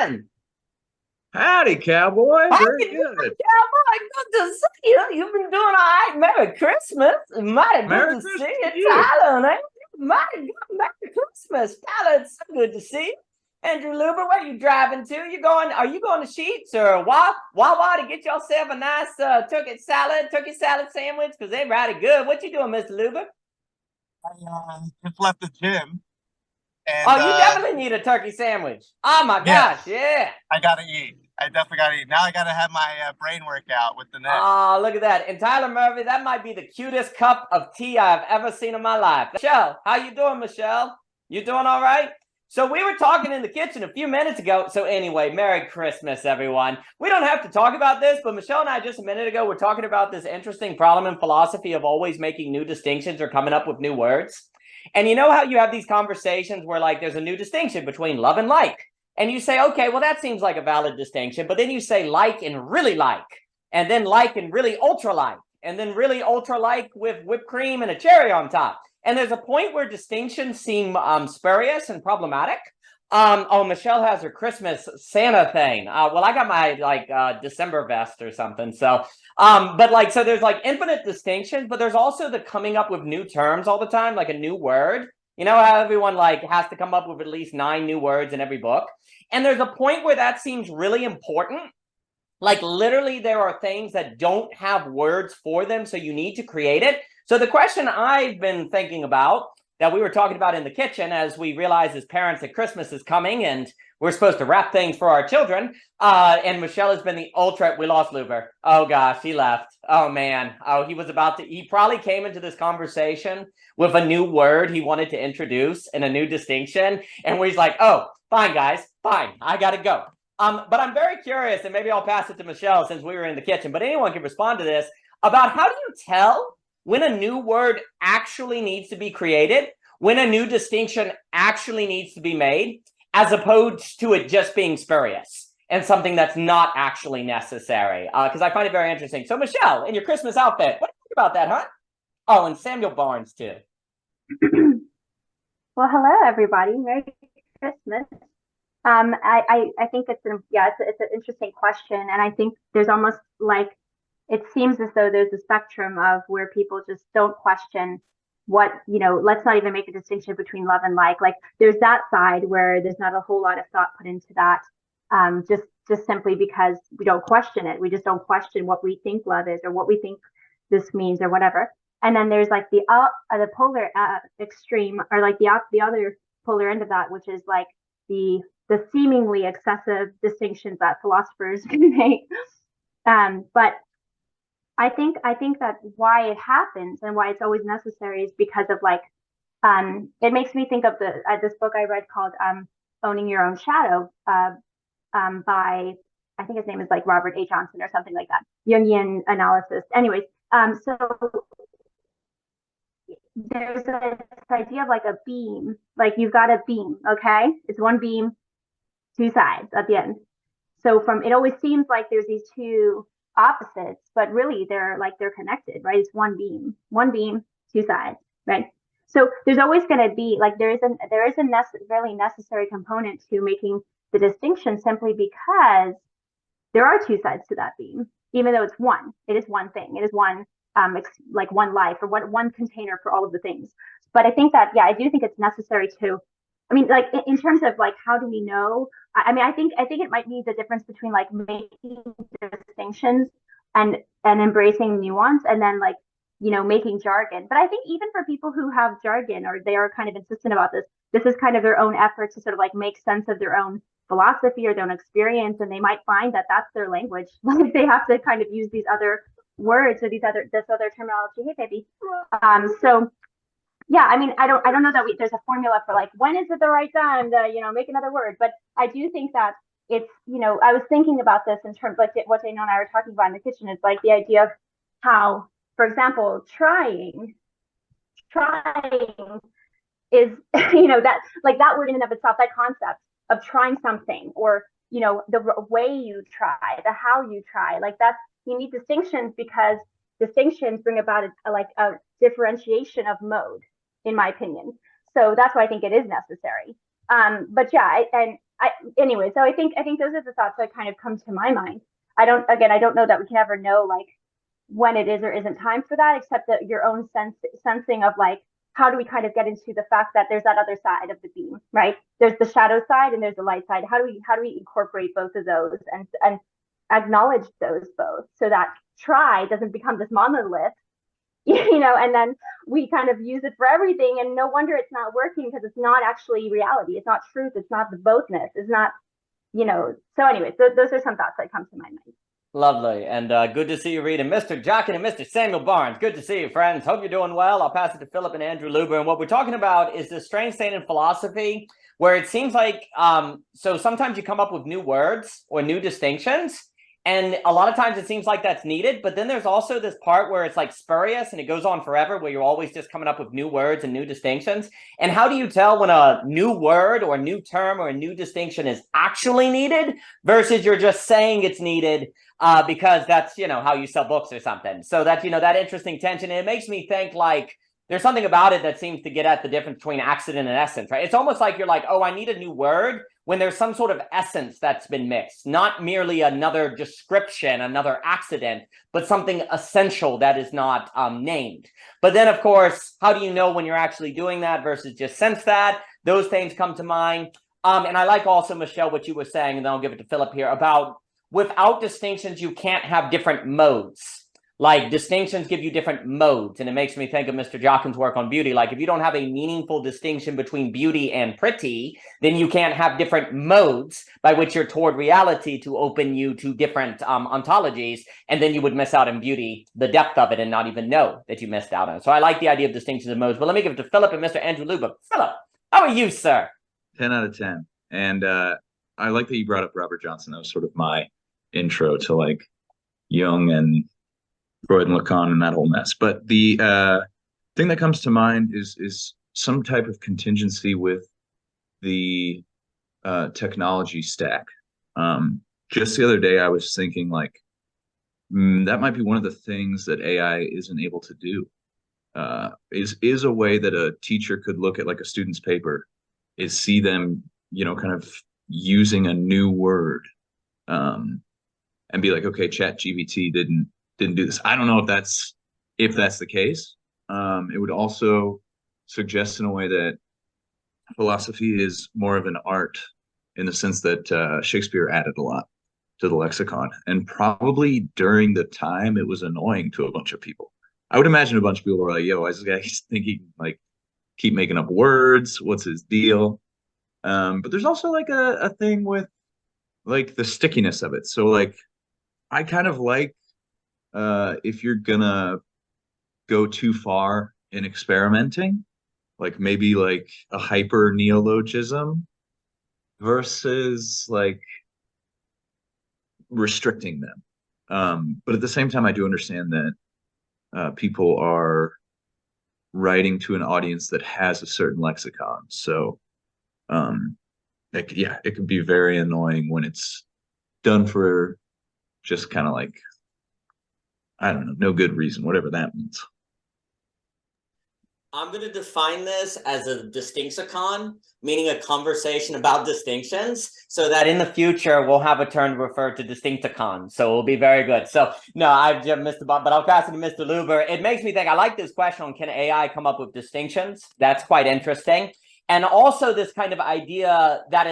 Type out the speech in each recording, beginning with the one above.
doing? Howdy, cowboy. How Very you doing, good. cowboy? Good to see you. You've been doing all right. Merry Christmas. Mighty good Merry to see Christmas you, to you. Tyler. Man. Mighty good. Merry Christmas, Tyler. It's so good to see you. Andrew Luber, where are you driving to? Are you going to Sheets or Wawa to get yourself a nice turkey salad sandwich? Because they're mighty good. What you doing, Mr. Luber? I just left the gym, and Oh, you definitely need a turkey sandwich. Oh my yes, gosh, yeah. I gotta eat. I definitely gotta eat. Now I gotta have my brain workout with the net. Oh, look at that. And Tyler Murphy, that might be the cutest cup of tea I've ever seen in my life. Michelle, how you doing, Michelle? You doing all right? So we were talking in the kitchen a few minutes ago. So anyway, Merry Christmas, everyone. We don't have to talk about this, but Michelle and I just a minute ago were talking about this interesting problem in philosophy of always making new distinctions or coming up with new words. And you know how you have these conversations where like there's a new distinction between love and like. And you say, okay, well, that seems like a valid distinction. But then you say like and really like, and then like and really ultra like, and then really ultra like with whipped cream and a cherry on top. And there's a point where distinctions seem spurious and problematic. Oh, Michelle has her Christmas Santa thing. Well, I got my December vest or something. So, so there's like infinite distinctions, but there's also the coming up with new terms all the time, like a new word. You know how everyone like has to come up with at least 9 new words in every book. And there's a point where that seems really important. Like literally there are things that don't have words for them, so you need to create it. So the question I've been thinking about that we were talking about in the kitchen as we realize as parents that Christmas is coming and we're supposed to wrap things for our children. And Michelle has been the ultra, we lost Luber. Oh gosh, he left. Oh man. Oh, he probably came into this conversation with a new word he wanted to introduce and a new distinction. And where he's like, oh, fine guys, fine, I gotta go. But I'm very curious, and maybe I'll pass it to Michelle since we were in the kitchen, but anyone can respond to this, about how do you tell when a new word actually needs to be created, when a new distinction actually needs to be made, as opposed to it just being spurious and something that's not actually necessary? Because I find it very interesting. So Michelle, in your Christmas outfit, what do you think about that, huh? Oh, and Samuel Barnes too. Well, hello everybody. Merry Christmas. I think it's an interesting question, and I think there's almost like it seems as though there's a spectrum of where people just don't question what, let's not even make a distinction between love and like. Like there's that side where there's not a whole lot of thought put into that, just simply because we don't question it. We just don't question what we think love is or what we think this means or whatever. And then there's like the polar extreme, or like the other polar end of that, which is like the seemingly excessive distinctions that philosophers make. But I think that why it happens and why it's always necessary is because of like, it makes me think of this book I read called Owning Your Own Shadow by, I think his name is like Robert A. Johnson or something like that, Jungian analysis. Anyways, so there's this idea of like a beam, like you've got a beam, okay? It's one beam, 2 sides at the end. So it always seems like there's these 2 opposites, but really they're connected, right? It's one beam, 2 sides, right? So there's always going to be like, there is a really necessary component to making the distinction, simply because there are 2 sides to that beam, even though it is one thing. It is one, like one life, or one container for all of the things. But I think that, yeah, I do think it's necessary to, I mean, like in terms of like, how do we know? I think it might be the difference between like making distinctions and embracing nuance, and then like, making jargon. But I think even for people who have jargon, or they are kind of insistent about this is kind of their own effort to sort of like make sense of their own philosophy or their own experience, and they might find that that's their language. Like they have to kind of use these other words or this other terminology. Hey, baby. So yeah, I mean, I don't know that there's a formula for like when is it the right time to make another word, but I do think that it's I was thinking about this in terms like what Daniel and I were talking about in the kitchen. It's like the idea of how, for example, trying is that like that word in and of itself, that concept of trying something, or the way you try, the how you try, like that's, you need distinctions, because distinctions bring about a differentiation of mode, in my opinion. So that's why I think it is necessary. But yeah, and anyway, so I think those are the thoughts that kind of come to my mind. I don't know that we can ever know like when it is or isn't time for that, except that your own sensing of like, how do we kind of get into the fact that there's that other side of the beam, right? There's the shadow side and there's the light side. How do we incorporate both of those and acknowledge those both, so that try doesn't become this monolith, and then we kind of use it for everything, and no wonder it's not working, because it's not actually reality. It's not truth. It's not the bothness. It's not, So anyways, those are some thoughts that come to my mind. Lovely. And good to see you, Reed. And Mr. Jockin and Mr. Samuel Barnes, good to see you, friends. Hope you're doing well. I'll pass it to Phillip and Andrew Luber. And what we're talking about is this strange state in philosophy where it seems like, so sometimes you come up with new words or new distinctions, and a lot of times it seems like that's needed. But then there's also this part where it's like spurious and it goes on forever, where you're always just coming up with new words and new distinctions. And how do you tell when a new word or a new term or a new distinction is actually needed versus you're just saying it's needed because that's, how you sell books or something? So that's, that interesting tension. And it makes me think like, there's something about it that seems to get at the difference between accident and essence, right? It's almost like you're like, oh, I need a new word, when there's some sort of essence that's been mixed, not merely another description, another accident, but something essential that is not named. But then, of course, how do you know when you're actually doing that versus just sense that? Those things come to mind. And I like also, Michelle, what you were saying, and then I'll give it to Phillip here, about without distinctions, you can't have different modes. Like distinctions give you different modes. And it makes me think of Mr. Jockin's work on beauty. Like if you don't have a meaningful distinction between beauty and pretty, then you can't have different modes by which you're toward reality to open you to different ontologies. And then you would miss out on beauty, the depth of it, and not even know that you missed out on it. So I like the idea of distinctions and modes. But let me give it to Phillip and Mr. Andrew Luber. Phillip, how are you, sir? 10 out of 10. And I like that you brought up Robert Johnson. That was sort of my intro to like Jung and Freud and Lacan and that whole mess. But the thing that comes to mind is some type of contingency with the technology stack. Just the other day, I was thinking like, that might be one of the things that AI isn't able to do. Is a way that a teacher could look at like a student's paper, is see them, kind of using a new word, and be like, okay, ChatGPT didn't do this. I don't know if that's the case. It would also suggest in a way that philosophy is more of an art, in the sense that Shakespeare added a lot to the lexicon, and probably during the time it was annoying to a bunch of people. I would imagine a bunch of people were like, yo, this guy's thinking like keep making up words, what's his deal? But there's also like a thing with like the stickiness of it. So like I kind of like if you're gonna go too far in experimenting, like maybe like a hyper neologism versus like restricting them. But at the same time, I do understand that people are writing to an audience that has a certain lexicon. So it can be very annoying when it's done for just kind of like, I don't know, no good reason, whatever that means. I'm going to define this as a distinxicon, meaning a conversation about distinctions, so that in the future we'll have a term referred to distincticon. So it will be very good. So no, I've just missed the button, but I'll pass it to Mr. Luber. It makes me think, I like this question on can AI come up with distinctions? That's quite interesting. And also this kind of idea that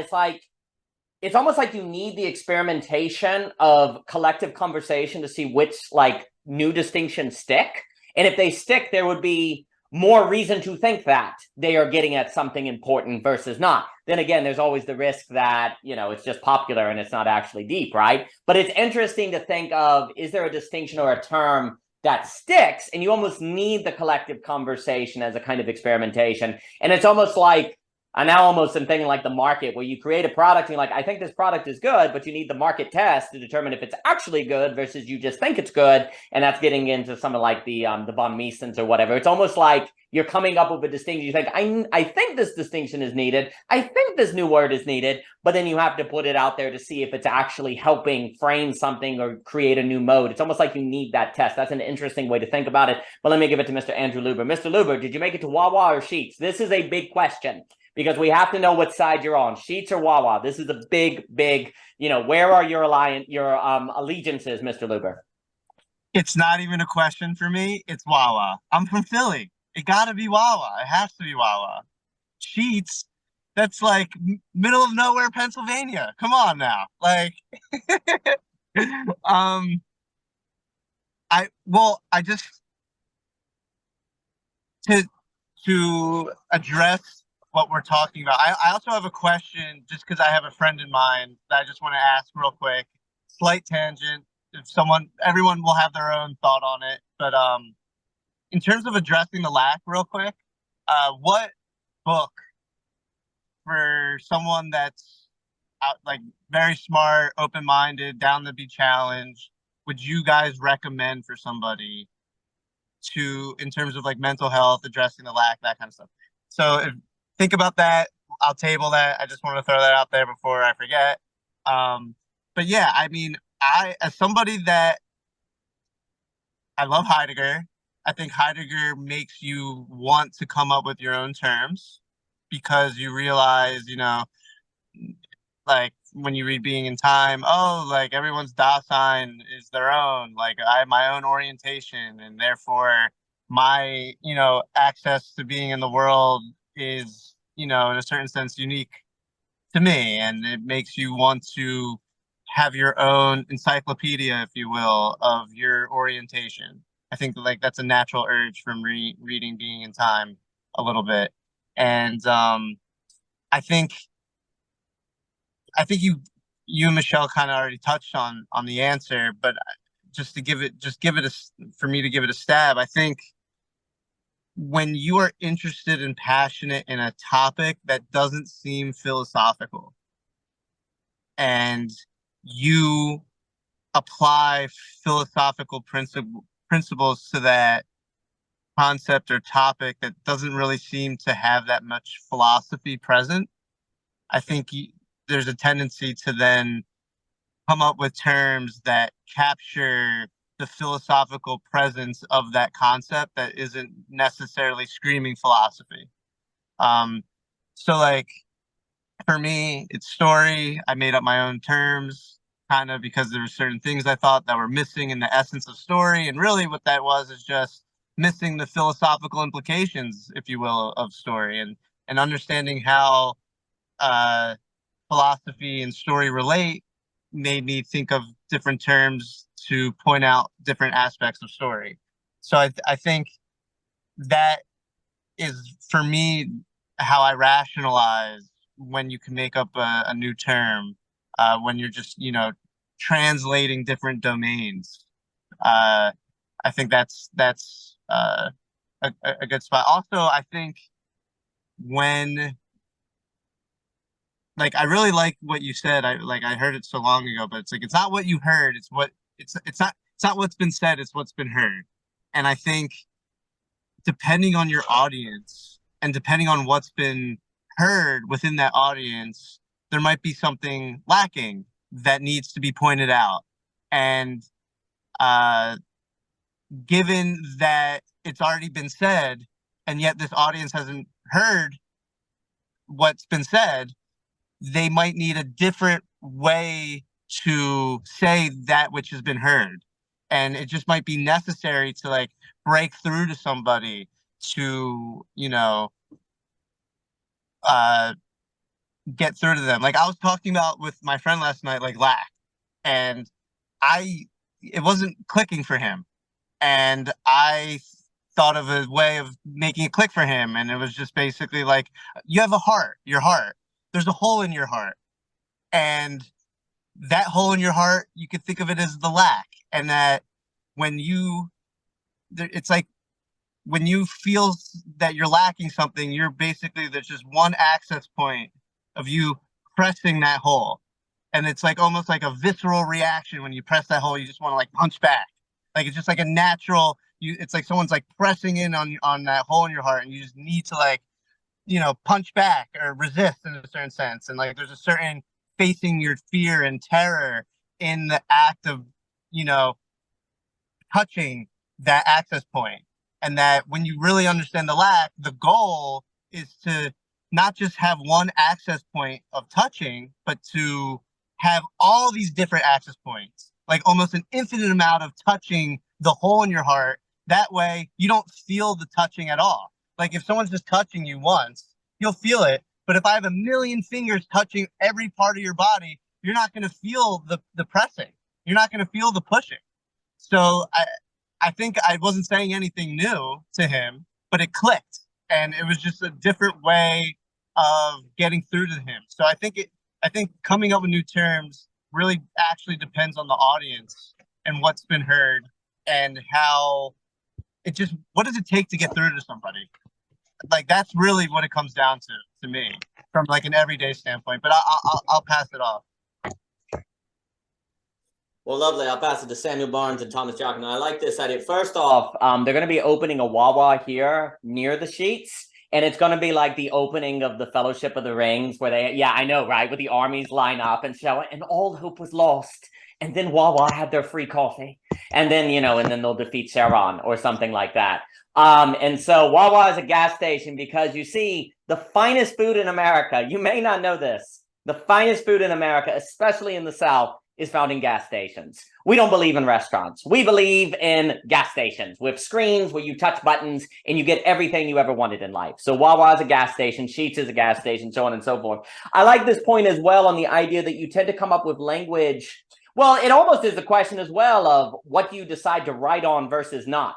it's almost like you need the experimentation of collective conversation to see which like new distinctions stick. And if they stick, there would be more reason to think that they are getting at something important versus not. Then again, there's always the risk that, it's just popular and it's not actually deep, right? But it's interesting to think of, is there a distinction or a term that sticks? And you almost need the collective conversation as a kind of experimentation. And it's almost like, I now almost am thinking like the market, where you create a product and you're like, I think this product is good, but you need the market test to determine if it's actually good versus you just think it's good. And that's getting into some of like the von Misens or whatever. It's almost like you're coming up with a distinction. You think, I think this distinction is needed. I think this new word is needed, but then you have to put it out there to see if it's actually helping frame something or create a new mode. It's almost like you need that test. That's an interesting way to think about it. But let me give it to Mr. Andrew Luber. Mr. Luber, did you make it to Wawa or Sheets? This is a big question, because we have to know what side you're on, Sheets or Wawa. This is a big, where are your allegiances, Mr. Luber? It's not even a question for me. It's Wawa. I'm from Philly. It gotta be Wawa. It has to be Wawa. Sheets, that's like middle of nowhere, Pennsylvania. Come on now. Like, I just, to address what we're talking about, I also have a question, just because I have a friend in mind that I just want to ask real quick. Slight tangent. If everyone will have their own thought on it, but in terms of addressing the lack, real quick, what book for someone that's like very smart, open-minded, down to be challenged, would you guys recommend for somebody in terms of like mental health, addressing the lack, that kind of stuff? So think about that. I'll table that. I just want to throw that out there before I forget. But yeah, I mean, as somebody that I love Heidegger, I think Heidegger makes you want to come up with your own terms, because you realize, like when you read Being in Time, like everyone's Dasein is their own. Like I have my own orientation, and therefore my, access to being in the world is, in a certain sense unique to me. And it makes you want to have your own encyclopedia, if you will, of your orientation. I think like that's a natural urge from reading Being in Time a little bit. And I think you and Michelle kind of already touched on the answer, but just to give it for me to give it a stab, I think when you are interested and passionate in a topic that doesn't seem philosophical, and you apply philosophical principles to that concept or topic that doesn't really seem to have that much philosophy present, I think there's a tendency to then come up with terms that capture the philosophical presence of that concept that isn't necessarily screaming philosophy. So like for me, it's story. I made up my own terms kind of because there were certain things I thought that were missing in the essence of story. And really what that was is just missing the philosophical implications, if you will, of story, and understanding how philosophy and story relate made me think of different terms to point out different aspects of story. So I think that is, for me, how I rationalize when you can make up a new term, when you're just, translating different domains. I think that's a good spot. Also, I think when, like, I really like what you said. I heard it so long ago, but it's like, it's not what you heard. It's not what's been said. It's what's been heard. And I think depending on your audience and depending on what's been heard within that audience, there might be something lacking that needs to be pointed out. And given that it's already been said, and yet this audience hasn't heard what's been said, they might need a different way to say that which has been heard. And it just might be necessary to like break through to somebody to, get through to them. Like I was talking about with my friend last night, like lack, and it wasn't clicking for him. And I thought of a way of making it click for him. And it was just basically like, you have a heart, your heart. There's a hole in your heart. And that hole in your heart, you could think of it as the lack. And that it's like when you feel that you're lacking something, there's just one access point of you pressing that hole. And it's like almost like a visceral reaction. When you press that hole, you just want to like punch back. Like it's just like a natural, it's like someone's like pressing in on that hole in your heart, and you just need to like, punch back or resist in a certain sense. And like there's a certain facing your fear and terror in the act of, touching that access point. And that when you really understand the lack, the goal is to not just have one access point of touching, but to have all these different access points, like almost an infinite amount of touching the hole in your heart. That way you don't feel the touching at all. Like if someone's just touching you once, you'll feel it. But if I have a million fingers touching every part of your body, you're not going to feel the pressing. You're not going to feel the pushing. So I think I wasn't saying anything new to him, but it clicked. And it was just a different way of getting through to him. So I think coming up with new terms really actually depends on the audience and what's been heard and how what does it take to get through to somebody? Like that's really what it comes down to me from like an everyday standpoint, but I'll pass it off. Well, lovely. I'll pass it to Samuel Barnes and Thomas Jockin. I like this idea. First off, they're going to be opening a Wawa here near the sheets. And it's going to be like the opening of the Fellowship of the Rings where I know, right? Where the armies line up and show it and all hope was lost. And then Wawa had their free coffee. And then, and then they'll defeat Sauron or something like that. And so Wawa is a gas station because you see the finest food in America. You may not know this. The finest food in America, especially in the South, is found in gas stations. We don't believe in restaurants. We believe in gas stations with screens where you touch buttons and you get everything you ever wanted in life. So Wawa is a gas station, Sheetz is a gas station, so on and so forth. I like this point as well on the idea that you tend to come up with language. Well, it almost is a question as well of what do you decide to write on versus not,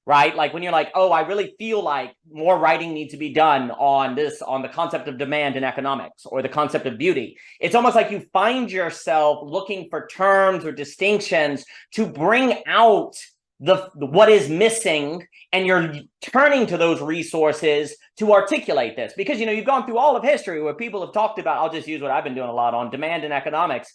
right? Like when you're like, oh, I really feel like more writing needs to be done on the concept of demand in economics or the concept of beauty. It's almost like you find yourself looking for terms or distinctions to bring out what is missing, and you're turning to those resources to articulate this. Because, you've gone through all of history where people have talked about, I'll just use what I've been doing a lot on, demand in economics.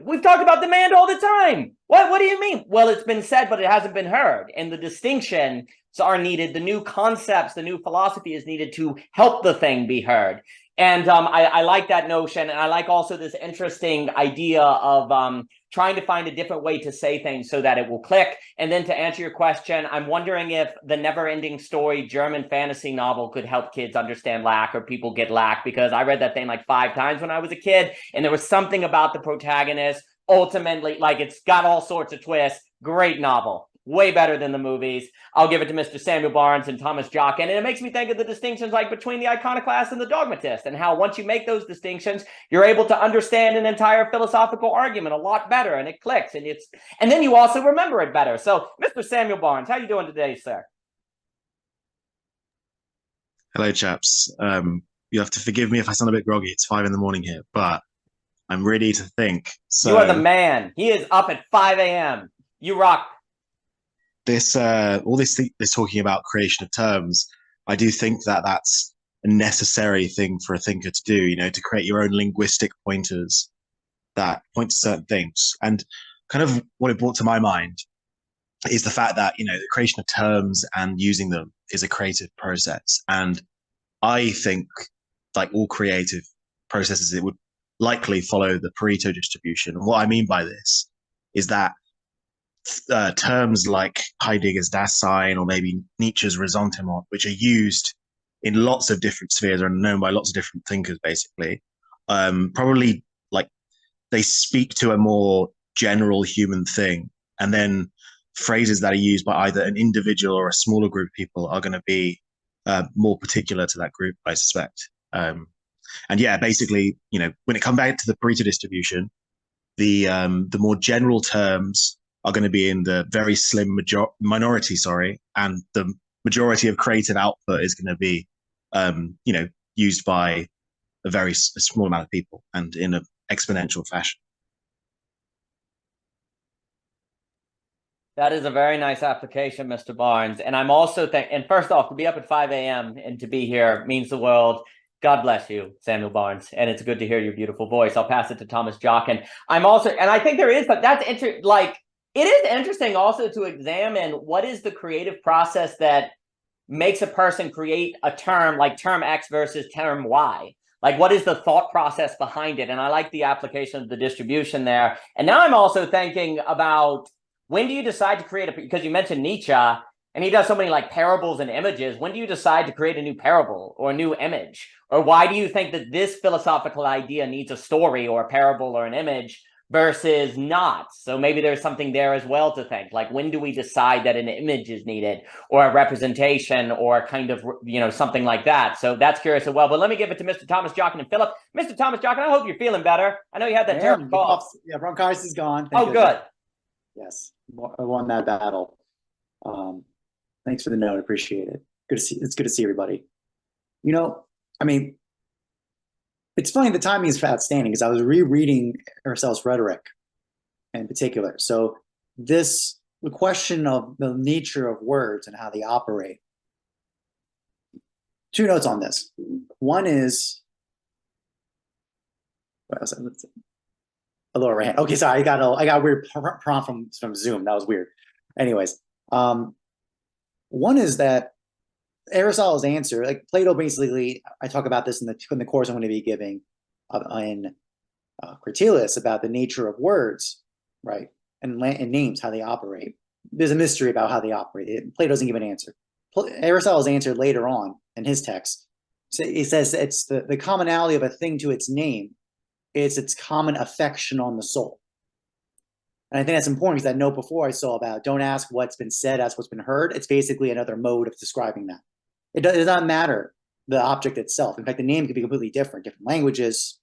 We've talked about demand all the time. What do you mean? Well, it's been said, but it hasn't been heard. And the distinctions are needed. The new concepts, the new philosophy is needed to help the thing be heard. And I like that notion. And I like also this interesting idea of trying to find a different way to say things so that it will click. And then to answer your question, I'm wondering if the never-ending story German fantasy novel could help kids understand lack or people get lack, because I read that thing like 5 times when I was a kid. And there was something about the protagonist. Ultimately, like it's got all sorts of twists. Great novel. Way better than the movies. I'll give it to Mr. Samuel Barnes and Thomas Jockin. And it makes me think of the distinctions like between the iconoclast and the dogmatist, and how once you make those distinctions, you're able to understand an entire philosophical argument a lot better, and it clicks, and then you also remember it better. So, Mr. Samuel Barnes, how you doing today, sir? Hello, chaps. You have to forgive me if I sound a bit groggy. It's 5 a.m. here, but I'm ready to think. So you are the man. He is up at 5 a.m. You rock. This talking about creation of terms, I do think that that's a necessary thing for a thinker to do, to create your own linguistic pointers that point to certain things. And kind of what it brought to my mind is the fact that, the creation of terms and using them is a creative process. And I think, like all creative processes, it would likely follow the Pareto distribution. And what I mean by this is that terms like Heidegger's Dasein or maybe Nietzsche's Ressentiment, which are used in lots of different spheres and known by lots of different thinkers, basically, probably like they speak to a more general human thing. And then phrases that are used by either an individual or a smaller group of people are going to be more particular to that group, I suspect. And yeah, basically, when it comes back to the Pareto distribution, the more general terms are going to be in the very slim minority, and the majority of creative output is going to be, used by a small amount of people and in an exponential fashion. That is a very nice application, Mr. Barnes. And I'm also and first off, to be up at 5 a.m. and to be here means the world. God bless you, Samuel Barnes. And it's good to hear your beautiful voice. I'll pass it to Thomas Jockin. And I think there is, but it is interesting also to examine what is the creative process that makes a person create a term like term X versus term Y. Like, what is the thought process behind it? And I like the application of the distribution there. And now I'm also thinking about when do you decide to create because you mentioned Nietzsche, and he does so many like parables and images. When do you decide to create a new parable or a new image? Or why do you think that this philosophical idea needs a story or a parable or an image versus not? So maybe there's something there as well to think. Like, when do we decide that an image is needed or a representation or kind of, you know, something like that? So that's curious as well. But let me give it to Mr. Thomas Jockin and Phillip. Mr. Thomas Jockin, I hope you're feeling better. I know you had that terrible cough. Yeah, bronchitis is gone. Oh, good. Yes, I won that battle. Thanks for the note. Appreciate it. It's good to see everybody. You know, I mean, it's funny, the timing is outstanding because I was rereading Aristotle's Rhetoric in particular. So the question of the nature of words and how they operate. Two notes on this. One is, what was it? A lower right hand. Okay, sorry, I got a weird prompt from Zoom. That was weird. Anyways, one is that Aristotle's answer, like Plato, basically, I talk about this in the course I'm going to be giving in Cratylus about the nature of words, right, and names, how they operate. There's a mystery about how they operate. Plato doesn't give an answer. Aristotle's answer later on in his text, he says it's the commonality of a thing to its name is its common affection on the soul. And I think that's important because that note before I saw about don't ask what's been said, ask what's been heard. It's basically another mode of describing that. It does not matter the object itself. In fact, the name could be completely different languages.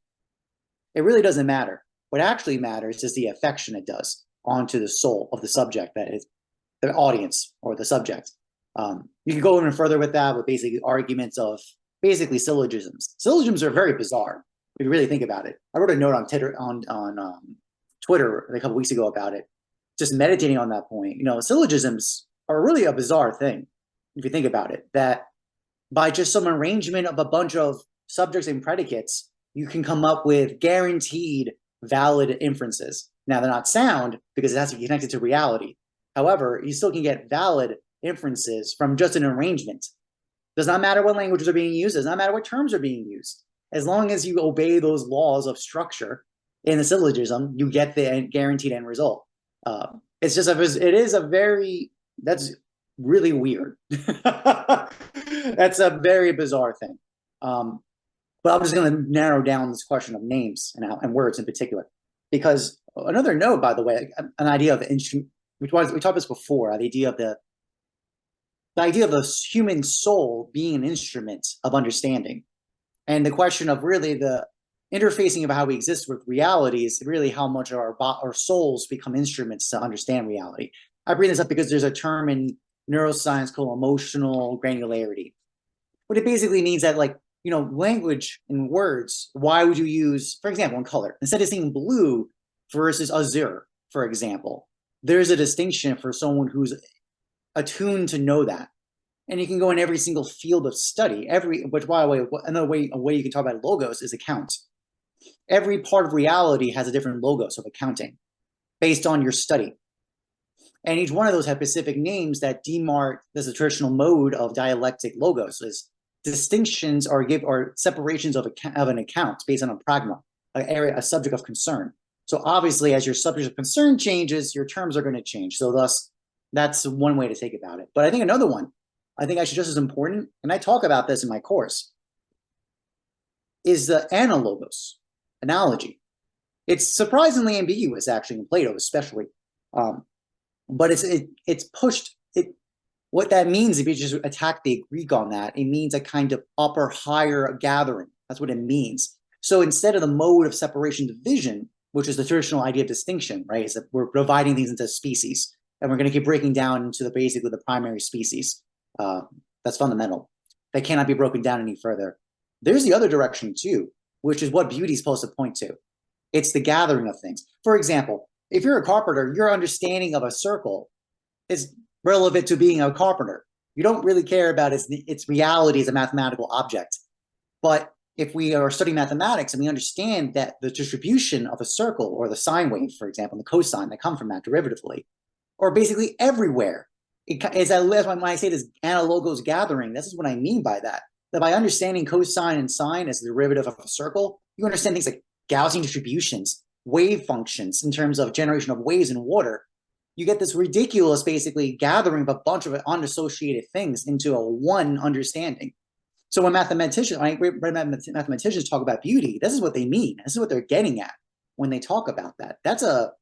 It really doesn't matter. What actually matters is the affection it does onto the soul of the subject, that is the audience or the subject. You can go even further with that with basically arguments of basically syllogisms. Syllogisms are very bizarre if you really think about it. I wrote a note on Twitter a couple weeks ago about it, just meditating on that point. You know, syllogisms are really a bizarre thing if you think about it, that by just some arrangement of a bunch of subjects and predicates, you can come up with guaranteed valid inferences. Now, they're not sound because it has to be connected to reality. However, you still can get valid inferences from just an arrangement. Does not matter what languages are being used, does not matter what terms are being used. As long as you obey those laws of structure in the syllogism, you get the guaranteed end result. It's just that's really weird. That's a very bizarre thing. But I'm just going to narrow down this question of names and words in particular, because another note, by the way, an idea of the instrument, we talked this before, the idea of the human soul being an instrument of understanding, and the question of really the interfacing of how we exist with reality is really how much our souls become instruments to understand reality. I bring this up because there's a term in neuroscience called emotional granularity. What it basically means that, like, you know, language and words, why would you use, for example, in color, instead of saying blue versus azure, for example, there's a distinction for someone who's attuned to know that. And you can go in every single field of study, which, by the way, a way you can talk about logos is account. Every part of reality has a different logos of accounting based on your study. And each one of those have specific names that demark. There's a traditional mode of dialectic logos. Is distinctions or separations of an account based on a pragma, a subject of concern. So obviously, as your subject of concern changes, your terms are going to change. So thus, that's one way to think about it. But I think another one, I think actually just as important, and I talk about this in my course, is the analogos, analogy. It's surprisingly ambiguous, actually, in Plato especially. But it's pushed. What that means, if you just attack the Greek on that, it means a kind of upper, higher gathering. That's what it means. So instead of the mode of separation division, which is the traditional idea of distinction, right, is that we're dividing things into species, and we're going to keep breaking down into basically the primary species. That's fundamental. That cannot be broken down any further. There's the other direction too, which is what beauty is supposed to point to. It's the gathering of things. For example, if you're a carpenter, your understanding of a circle is relevant to being a carpenter. You don't really care about its reality as a mathematical object. But if we are studying mathematics and we understand that the distribution of a circle, or the sine wave, for example, and the cosine that come from that derivatively, or basically everywhere, when I say this analogos gathering, this is what I mean by that. That by understanding cosine and sine as the derivative of a circle, you understand things like Gaussian distributions, wave functions in terms of generation of waves in water. you get this ridiculous, basically, gathering of a bunch of unassociated things into a one understanding. So when mathematicians talk about beauty, this is what they mean. This is what they're getting at when they talk about that. That's a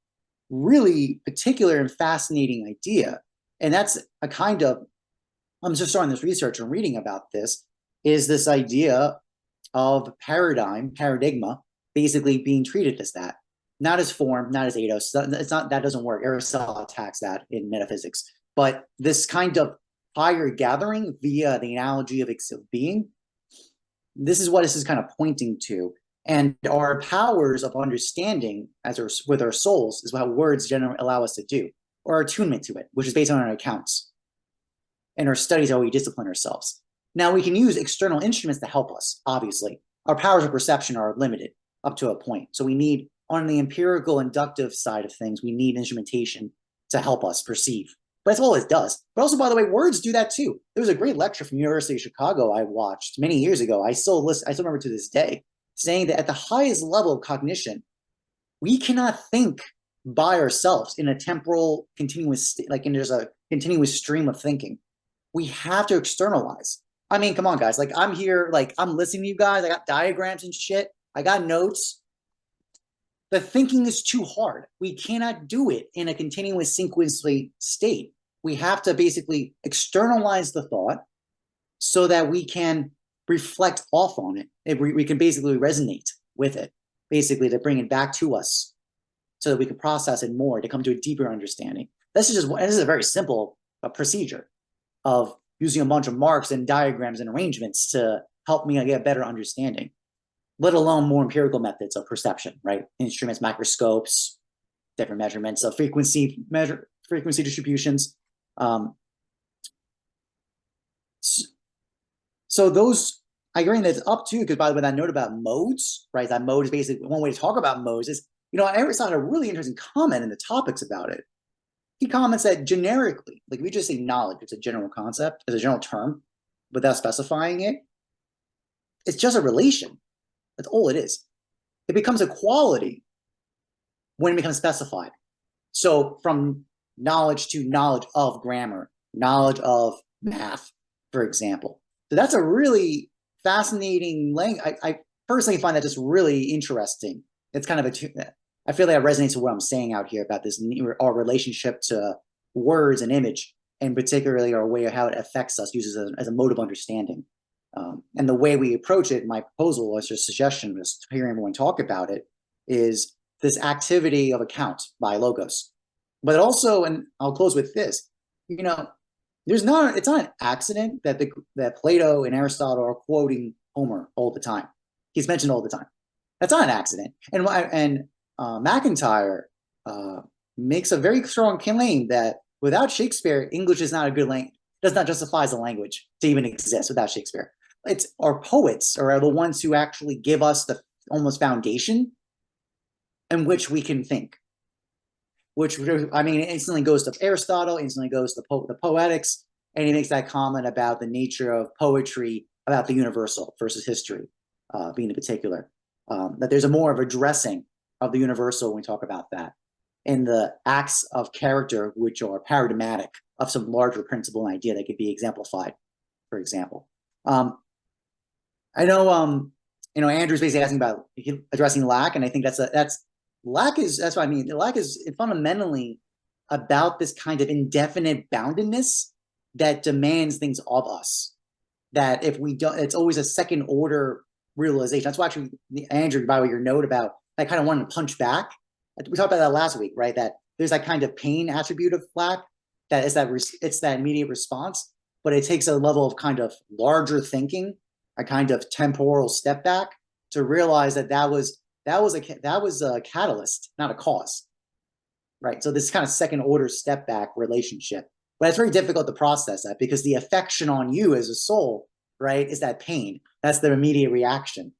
really particular and fascinating idea. And that's a kind of, I'm just starting this research and reading about this, is this idea of paradigma, basically being treated as that. Not as form, not as eidos. It's not, that doesn't work. Aristotle attacks that in metaphysics. But this kind of higher gathering via the analogy of being, this is what this is kind of pointing to. And our powers of understanding with our souls is what words generally allow us to do, or our attunement to it, which is based on our accounts and our studies, how we discipline ourselves. Now, we can use external instruments to help us, obviously. Our powers of perception are limited up to a point. So we need, on the empirical inductive side of things, we need instrumentation to help us perceive. But that's all it does. But also, by the way, words do that too. There was a great lecture from University of Chicago I watched many years ago. I still remember to this day, saying that at the highest level of cognition, we cannot think by ourselves in a temporal continuous, there's a continuous stream of thinking. We have to externalize. I mean, come on, guys. Like, I'm here, like, I'm listening to you guys. I got diagrams and shit. I got notes. The thinking is too hard. We cannot do it in a continuous sequentially state. We have to basically externalize the thought so that we can reflect off on it. We can basically resonate with it, basically to bring it back to us so that we can process it more, to come to a deeper understanding. This is a very simple procedure of using a bunch of marks and diagrams and arrangements to help me get a better understanding, let alone more empirical methods of perception, right? Instruments, microscopes, different measurements of frequency distributions. So those, I agree that it's up to, because by the way, that note about modes, right? That mode is basically one way to talk about modes is, Aristotle had a really interesting comment in the topics about it. He comments that generically, like we just say knowledge, it's a general concept, it's a general term, without specifying it. It's just a relation. That's all it is. It becomes a quality when it becomes specified. So from knowledge to knowledge of grammar, knowledge of math, for example. So that's a really fascinating language. I personally find that just really interesting. It's kind of I feel like it resonates with what I'm saying out here about this, our relationship to words and image, and particularly our way of how it affects us, uses it as a mode of understanding. And the way we approach it, my proposal as a suggestion, just hearing everyone talk about it, is this activity of account by logos. But also, and I'll close with this, it's not an accident that Plato and Aristotle are quoting Homer all the time. He's mentioned all the time. That's not an accident. And McIntyre makes a very strong claim that without Shakespeare, English is not a good language. Does not justify as a language to even exist without Shakespeare. It's our poets are the ones who actually give us the almost foundation in which we can think. Which, I mean, it instantly goes to Aristotle, instantly goes to the Poetics, and he makes that comment about the nature of poetry, about the universal versus history, being in particular. That there's a more of a dressing of the universal when we talk about that, and the acts of character which are paradigmatic of some larger principle and idea that could be exemplified, for example. I know, Andrew's basically asking about addressing lack, and I think that's what I mean. Lack is fundamentally about this kind of indefinite boundedness that demands things of us. That if we don't, it's always a second order realization. That's why actually, Andrew, by your note about, I kind of wanted to punch back. We talked about that last week, right? That there's that kind of pain attribute of lack, that is it's that immediate response, but it takes a level of kind of larger thinking, a kind of temporal step back to realize that was a catalyst, not a cause, right? So this kind of second order step back relationship, but it's very difficult to process that because the affection on you as a soul, right, is that pain. That's the immediate reaction.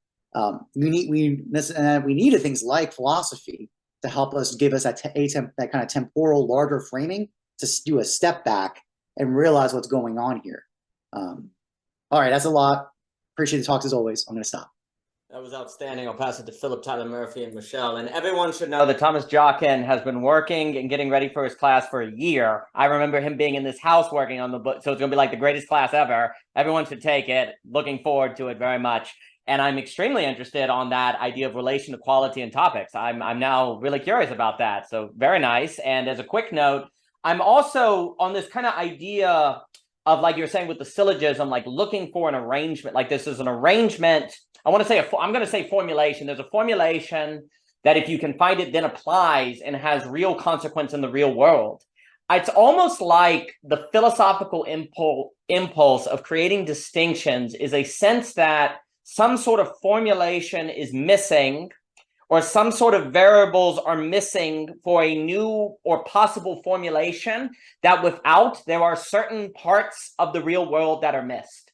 We needed things like philosophy to help us give us that kind of temporal larger framing to do a step back and realize what's going on here. All right, that's a lot. Appreciate the talks as always. I'm going to stop. That was outstanding. I'll pass it to Philip, Tyler Murphy, and Michelle. And everyone should know that Thomas Jockin has been working and getting ready for his class for a year. I remember him being in this house working on the book. So it's going to be like the greatest class ever. Everyone should take it. Looking forward to it very much. And I'm extremely interested on that idea of relation to quality and topics. I'm now really curious about that. So very nice. And as a quick note, I'm also on this kind of idea of, like you're saying with the syllogism, like looking for an arrangement. Like this is an arrangement. I'm going to say formulation. There's a formulation that if you can find it, then applies and has real consequence in the real world. It's almost like the philosophical impulse of creating distinctions is a sense that some sort of formulation is missing, or some sort of variables are missing for a new or possible formulation, that without, there are certain parts of the real world that are missed.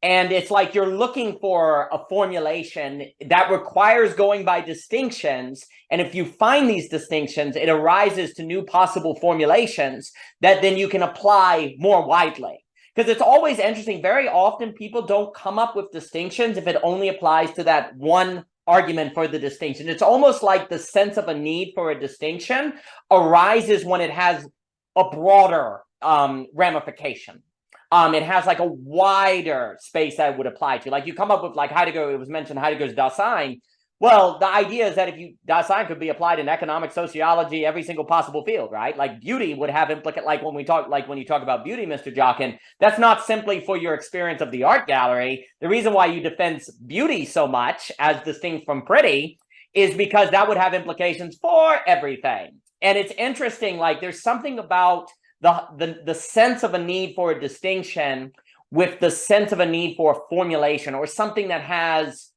And it's like you're looking for a formulation that requires going by distinctions. And if you find these distinctions, it arises to new possible formulations that then you can apply more widely. Because it's always interesting. Very often people don't come up with distinctions if it only applies to that one argument for the distinction. It's almost like the sense of a need for a distinction arises when it has a broader ramification. It has like a wider space that it would apply to. Like you come up with like Heidegger, it was mentioned Heidegger's Dasein. Well, the idea is that if you, Dasein could be applied in economic, sociology, every single possible field, right? Like beauty would have implicate, like when you talk about beauty, Mr. Jockin, that's not simply for your experience of the art gallery. The reason why you defend beauty so much as distinct from pretty is because that would have implications for everything. And it's interesting, like there's something about the sense of a need for a distinction with the sense of a need for a formulation or something that has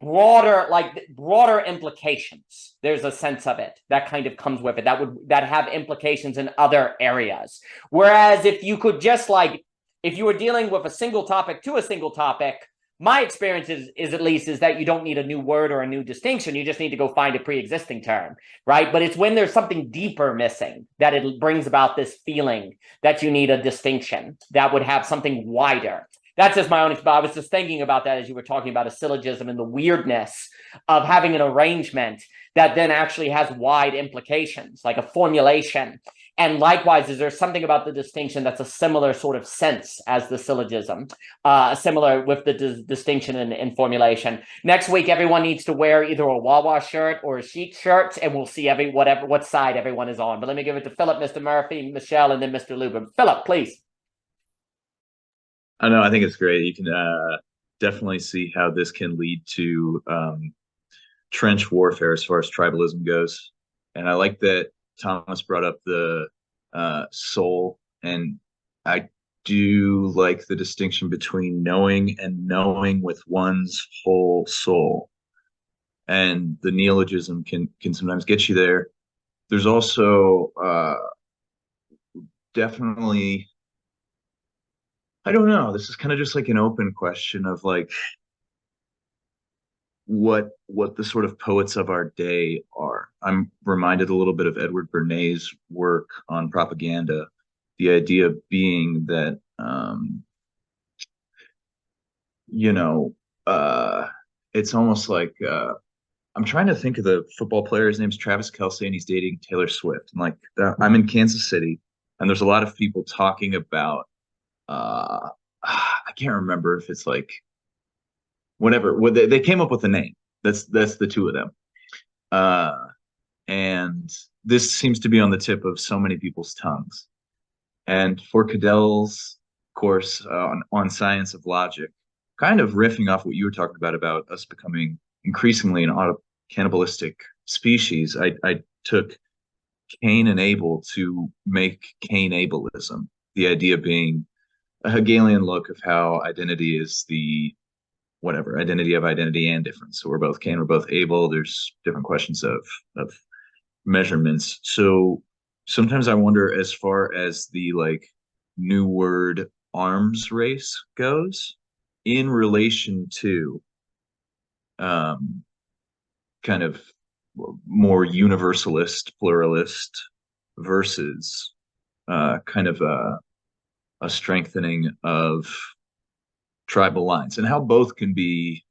broader implications. There's a sense of it that kind of comes with it that have implications in other areas. Whereas if you could just if you were dealing with a single topic to a single topic, my experience is at least that you don't need a new word or a new distinction. You just need to go find a pre-existing term, right? But it's when there's something deeper missing that it brings about this feeling that you need a distinction that would have something wider. That's just my own experience. I was just thinking about that as you were talking about a syllogism and the weirdness of having an arrangement that then actually has wide implications, like a formulation. And likewise, is there something about the distinction that's a similar sort of sense as the syllogism, similar with the distinction in formulation. Next week, everyone needs to wear either a Wawa shirt or a chic shirt, and we'll see what side everyone is on. But let me give it to Philip, Mr. Murphy, Michelle, and then Mr. Luber. Philip, please. I know. I think it's great. You can definitely see how this can lead to trench warfare as far as tribalism goes. And I like that Thomas brought up the soul, and I do like the distinction between knowing and knowing with one's whole soul. And the neologism can sometimes get you there. There's also definitely, I don't know, this is kind of just like an open question of like what the sort of poets of our day are. I'm reminded a little bit of Edward Bernays' work on propaganda, the idea being that it's almost like I'm trying to think of the football player. His name's Travis Kelce, and he's dating Taylor Swift. And like I'm in Kansas City, and there's a lot of people talking about I can't remember if it's like whatever. They came up with a name. That's the two of them. And this seems to be on the tip of so many people's tongues. And for Cadell's course on science of logic, kind of riffing off what you were talking about us becoming increasingly an auto-cannibalistic species, I took Cain and Abel to make Cain ableism, the idea being a Hegelian look of how identity is the identity of identity and difference. So we're both Cain, we're both Abel. There's different questions of measurements. So sometimes I wonder, as far as the like new word arms race goes, in relation to kind of more universalist, pluralist versus kind of a strengthening of tribal lines, and how both can be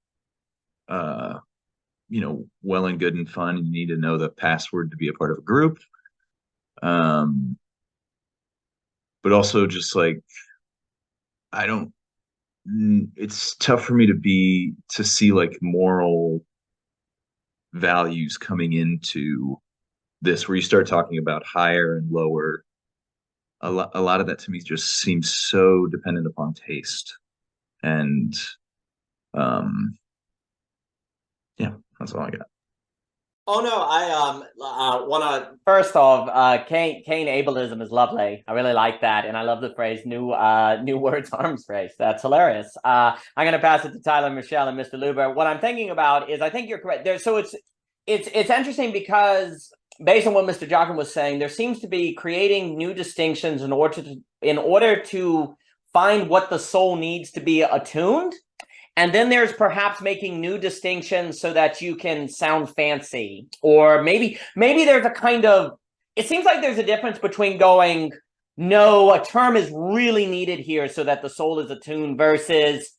well and good and fun. You need to know the password to be a part of a group. But also just like, it's tough for me to see like moral values coming into this, where you start talking about higher and lower. A lot of that to me just seems so dependent upon taste. And yeah, that's all I got. Oh no, I want to first off, Cain ableism is lovely. I really like that, and I love the phrase new words arms race. That's hilarious. I'm gonna pass it to Tyler, Michelle, and Mr. Luber. What I'm thinking about is, I think you're correct there. So it's interesting because based on what Mr. Jockin was saying, there seems to be creating new distinctions in order to find what the soul needs to be attuned. And then there's perhaps making new distinctions so that you can sound fancy, or maybe there's a kind of, it seems like there's a difference between going, no, a term is really needed here so that the soul is attuned, versus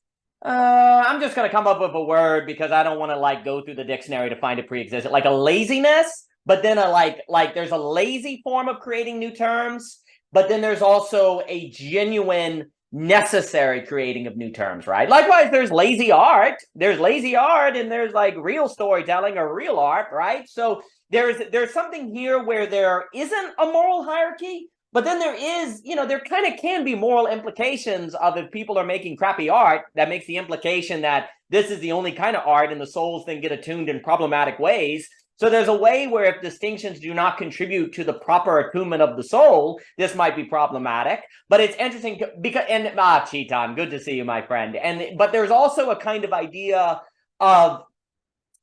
I'm just going to come up with a word because I don't want to like go through the dictionary to find it pre-existent, like a laziness. But then like there's a lazy form of creating new terms, but then there's also a genuine necessary creating of new terms, right? Likewise, there's lazy art, and there's like real storytelling or real art, right? So there's something here where there isn't a moral hierarchy, but then there is, there kind of can be moral implications of, if people are making crappy art, that makes the implication that this is the only kind of art and the souls then get attuned in problematic ways. So there's a way where if distinctions do not contribute to the proper attunement of the soul, this might be problematic. But it's interesting because, Chetan, good to see you, my friend. But there's also a kind of idea of,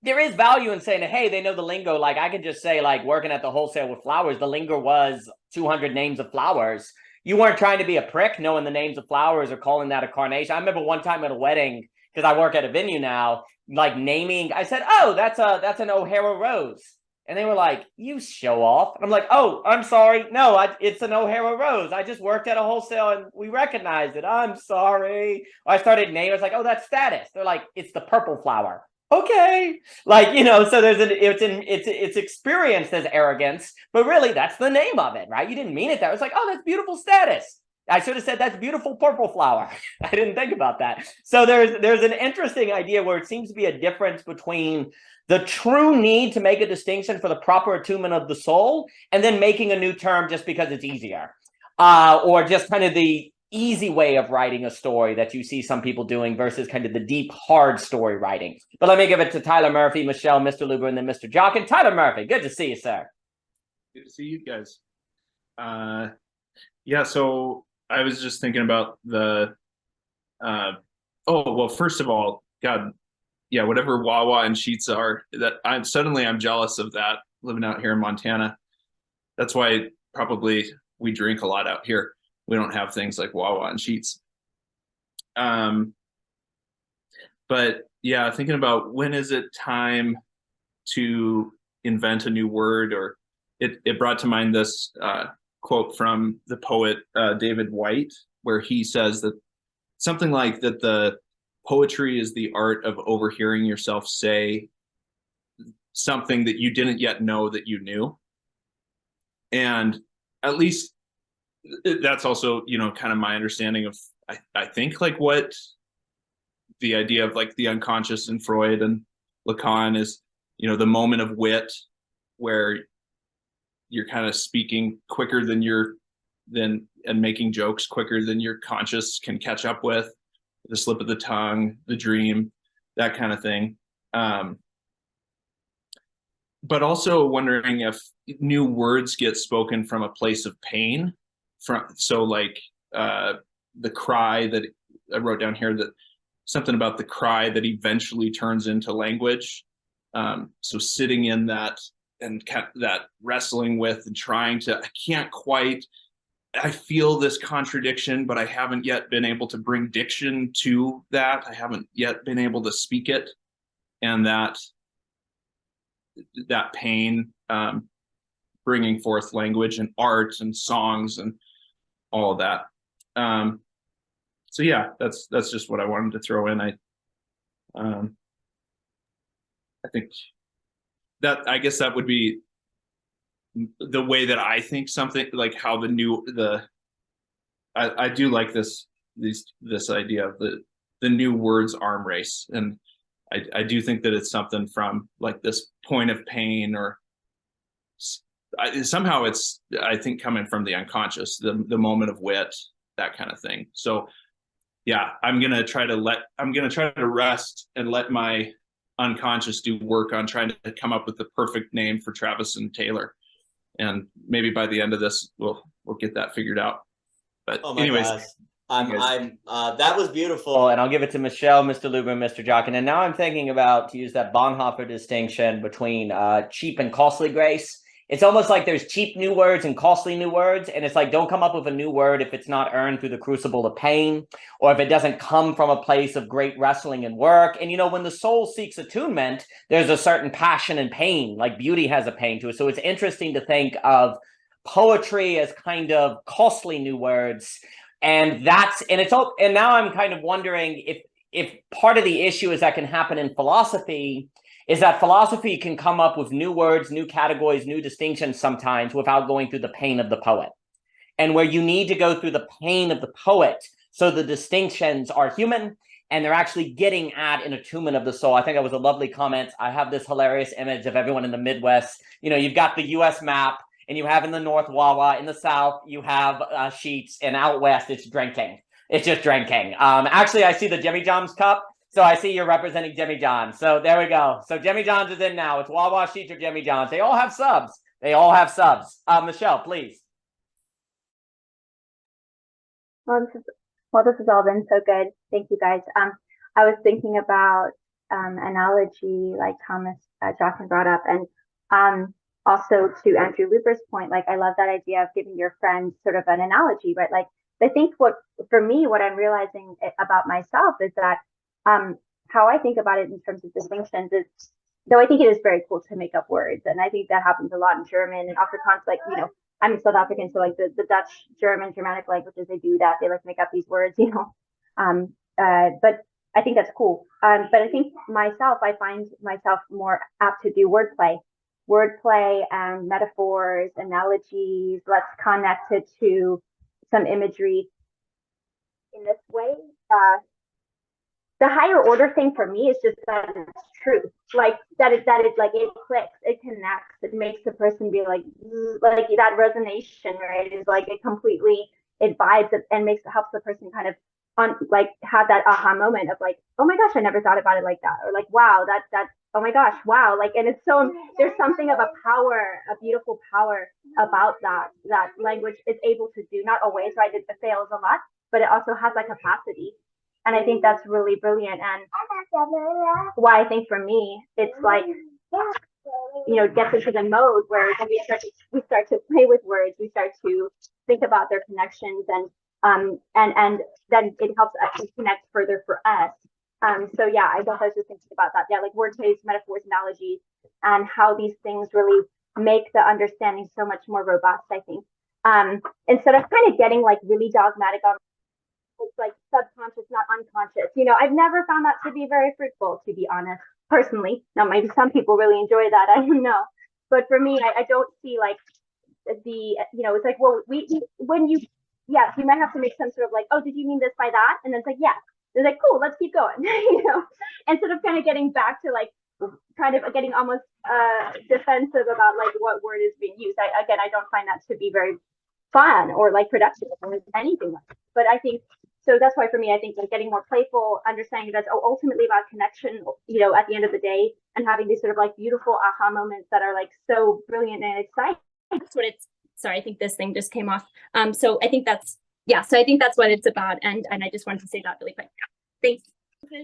there is value in saying, hey, they know the lingo. Like I could just say, like working at the wholesale with flowers, the lingo was 200 names of flowers. You weren't trying to be a prick knowing the names of flowers or calling that a carnation. I remember one time at a wedding, because I work at a venue now, like naming, I said, oh, that's an O'Hara rose. And they were like, you show off. And I'm like, oh, I'm sorry. No, it's an O'Hara rose. I just worked at a wholesale and we recognized it. I'm sorry. I started naming. I was like, oh, that's status. They're like, it's the purple flower. Okay. Like, so there's it's experienced as arrogance, but really that's the name of it, right? You didn't mean it that. It's like, oh, that's beautiful status. I should have said that's beautiful purple flower. I didn't think about that. So there's an interesting idea where it seems to be a difference between the true need to make a distinction for the proper attunement of the soul, and then making a new term just because it's easier, or just kind of the easy way of writing a story that you see some people doing versus kind of the deep, hard story writing. But let me give it to Tyler Murphy, Michelle, Mr. Luber, and then Mr. Jockin. Tyler Murphy, good to see you, sir. Good to see you guys. Yeah, so I was just thinking about the, first of all, God, yeah, whatever Wawa and Sheets are, that I'm jealous of that living out here in Montana. That's why probably we drink a lot out here. We don't have things like Wawa and Sheets. But yeah, thinking about when is it time to invent a new word, or it brought to mind this quote from the poet David White, where he says that something like that the poetry is the art of overhearing yourself say something that you didn't yet know that you knew. And at least that's also, kind of my understanding of, I think, like what the idea of like the unconscious in Freud and Lacan is, the moment of wit where you're kind of speaking quicker and making jokes quicker than your conscious can catch up with, the slip of the tongue, the dream, that kind of thing. But also wondering if new words get spoken from a place of pain. The cry that I wrote down here, that something about the cry that eventually turns into language. So sitting in that and that wrestling with and trying to, I feel this contradiction, but I haven't yet been able to bring diction to that. I haven't yet been able to speak it. And that pain, bringing forth language and art and songs and all of that. So yeah, that's just what I wanted to throw in. I think that, I guess that would be the way that I think something, like how I do like this idea of the new words arm race. And I do think that it's something from like this point of pain, or somehow it's, I think, coming from the unconscious, the moment of wit, that kind of thing. So yeah, I'm gonna try to rest and let my unconscious do work on trying to come up with the perfect name for Travis and Taylor. And maybe by the end of this, we'll get that figured out. But Oh my anyways, gosh. That was beautiful, and I'll give it to Michelle, Mr. Luber, and Mr. Jockin. And now I'm thinking about, to use that Bonhoeffer distinction between cheap and costly grace. It's almost like there's cheap new words and costly new words, and it's like, don't come up with a new word if it's not earned through the crucible of pain, or if it doesn't come from a place of great wrestling and work. And, you know, when the soul seeks attunement, there's a certain passion and pain, like beauty has a pain to it. So it's interesting to think of poetry as kind of costly new words. And now I'm kind of wondering if part of the issue is that can happen in philosophy, is that philosophy can come up with new words, new categories, new distinctions sometimes without going through the pain of the poet. And where you need to go through the pain of the poet, so the distinctions are human and they're actually getting at an attunement of the soul. I think that was a lovely comment. I have this hilarious image of everyone in the Midwest. You know, you've got the US map, and you have in the North Wawa, in the South, you have Sheets, and out West, it's drinking. It's just drinking. Actually, I see the Jimmy John's cup. So I see you're representing Jimmy John's. So there we go. So Jimmy John's is in now. It's Wawa, Sheets, or Jimmy John's. They all have subs. They all have subs. Michelle, please. Well, this has all been so good. Thank you, guys. I was thinking about analogy, like Thomas Jockin brought up, and also to Andrew Luber's point, like I love that idea of giving your friend sort of an analogy, right? Like I think what I'm realizing about myself is that how I think about it in terms of distinctions is, though I think it is very cool to make up words, and I think that happens a lot in German and Afrikaans. Like, you know, I'm South African, so like the Dutch, German, Germanic languages, they do that. They like make up these words, you know. But I think that's cool. But I think I find myself more apt to do wordplay and metaphors, analogies. Let's connect it to some imagery in this way. The higher order thing for me is just that it's true, like that it like it clicks, it connects, it makes the person be like that resonation, right? Is like it vibes and helps the person kind of have that aha moment of like, oh my gosh, I never thought about it like that, or like, wow, that oh my gosh, wow, like, and it's so, there's something of a beautiful power about that language is able to do. Not always, right? It fails a lot, but it also has that capacity. And I think that's really brilliant. And why I think for me, it's like, you know, it gets into the mode where when we start to play with words, we start to think about their connections, and then it helps us connect further for us. So yeah, I guess I was just thinking about that. Yeah, like word plays, metaphors, analogies, and how these things really make the understanding so much more robust, I think. Instead of kind of getting like really dogmatic on, it's like subconscious, not unconscious. You know, I've never found that to be very fruitful, to be honest, personally. Now, maybe some people really enjoy that, I don't know. But for me, I don't see like you know, it's like, well, yes, you might have to make some sort of like, oh, did you mean this by that? And then it's like, yeah. It's like, cool, let's keep going, you know, instead of kind of getting back to like, kind of getting almost defensive about like what word is being used. I don't find that to be very fun or like productive or anything like that. But I think, so that's why for me, I think like getting more playful, understanding that's ultimately about connection, you know, at the end of the day, and having these sort of like beautiful aha moments that are like so brilliant and exciting. That's what it's, sorry, I think this thing just came off. So I think that's, yeah, so I think that's what it's about. And I just wanted to say that really quick. Thanks.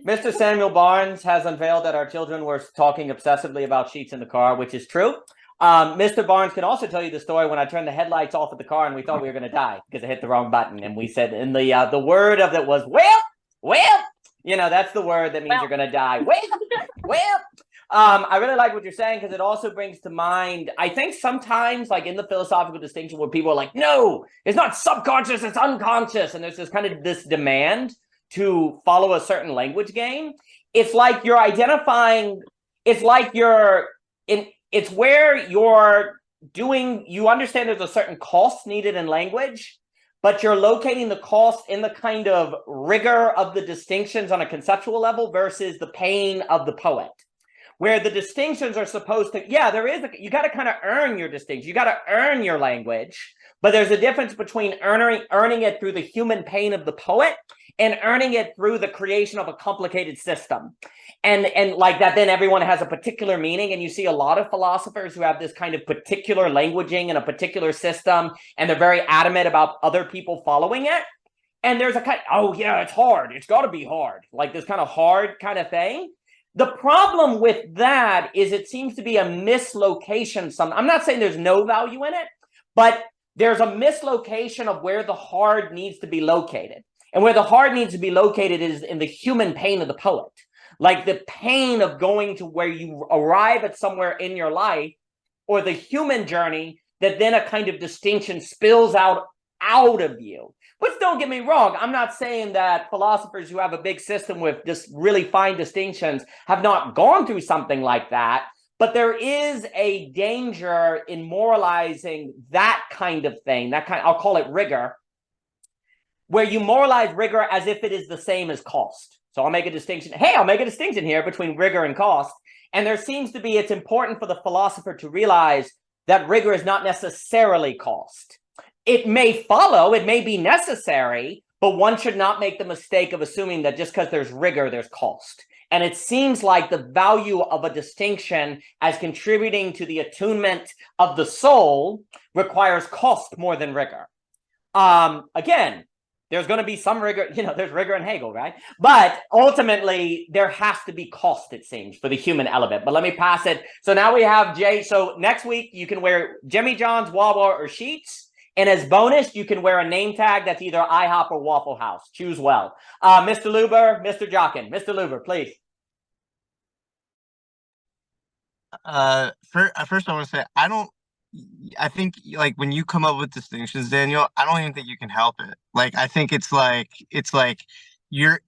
Mr. Samuel Barnes has unveiled that our children were talking obsessively about sheets in the car, which is true. Mr. Barnes can also tell you the story when I turned the headlights off of the car and we thought we were going to die because I hit the wrong button. And we said, and the word of it was, well, you know, that's the word that means you're going to die. Well. I really like what you're saying because it also brings to mind, I think sometimes like in the philosophical distinction where people are like, no, it's not subconscious, it's unconscious. And there's this kind of this demand to follow a certain language game. It's like you're identifying it's like it's where you're doing, you understand there's a certain cost needed in language, but you're locating the cost in the kind of rigor of the distinctions on a conceptual level versus the pain of the poet. Where the distinctions are supposed to, yeah, there is, you got to kind of earn your distinction. You got to earn your language, but there's a difference between earning it through the human pain of the poet and earning it through the creation of a complicated system. And like that, then everyone has a particular meaning. And you see a lot of philosophers who have this kind of particular languaging and a particular system, and they're very adamant about other people following it. And there's a kind of, oh yeah, it's hard. It's got to be hard. Like this kind of hard kind of thing. The problem with that is it seems to be a mislocation. I'm not saying there's no value in it, but there's a mislocation of where the hard needs to be located. And where the hard needs to be located is in the human pain of the poet. Like the pain of going to where you arrive at somewhere in your life, or the human journey that then a kind of distinction spills out of you. But don't get me wrong, I'm not saying that philosophers who have a big system with just really fine distinctions have not gone through something like that. But there is a danger in moralizing that kind of thing, that kind, I'll call it rigor, where you moralize rigor as if it is the same as cost. So I'll make a distinction. Hey, I'll make a distinction here between rigor and cost. And there seems to be, it's important for the philosopher to realize that rigor is not necessarily cost. It may follow, it may be necessary, but one should not make the mistake of assuming that just because there's rigor, there's cost. And it seems like the value of a distinction as contributing to the attunement of the soul requires cost more than rigor. Again, there's going to be some rigor, there's rigor in Hegel, right? But ultimately, there has to be cost, it seems, for the human element. But let me pass it. So now we have Jay. So next week, you can wear Jimmy John's, Wawa, or Sheetz. And as bonus, you can wear a name tag that's either IHOP or Waffle House. Choose well. Mr. Luber, Mr. Jockin. Mr. Luber, please. First I want to say, I think like when you come up with distinctions, Daniel, I don't even think you can help it. Like, I think it's like you're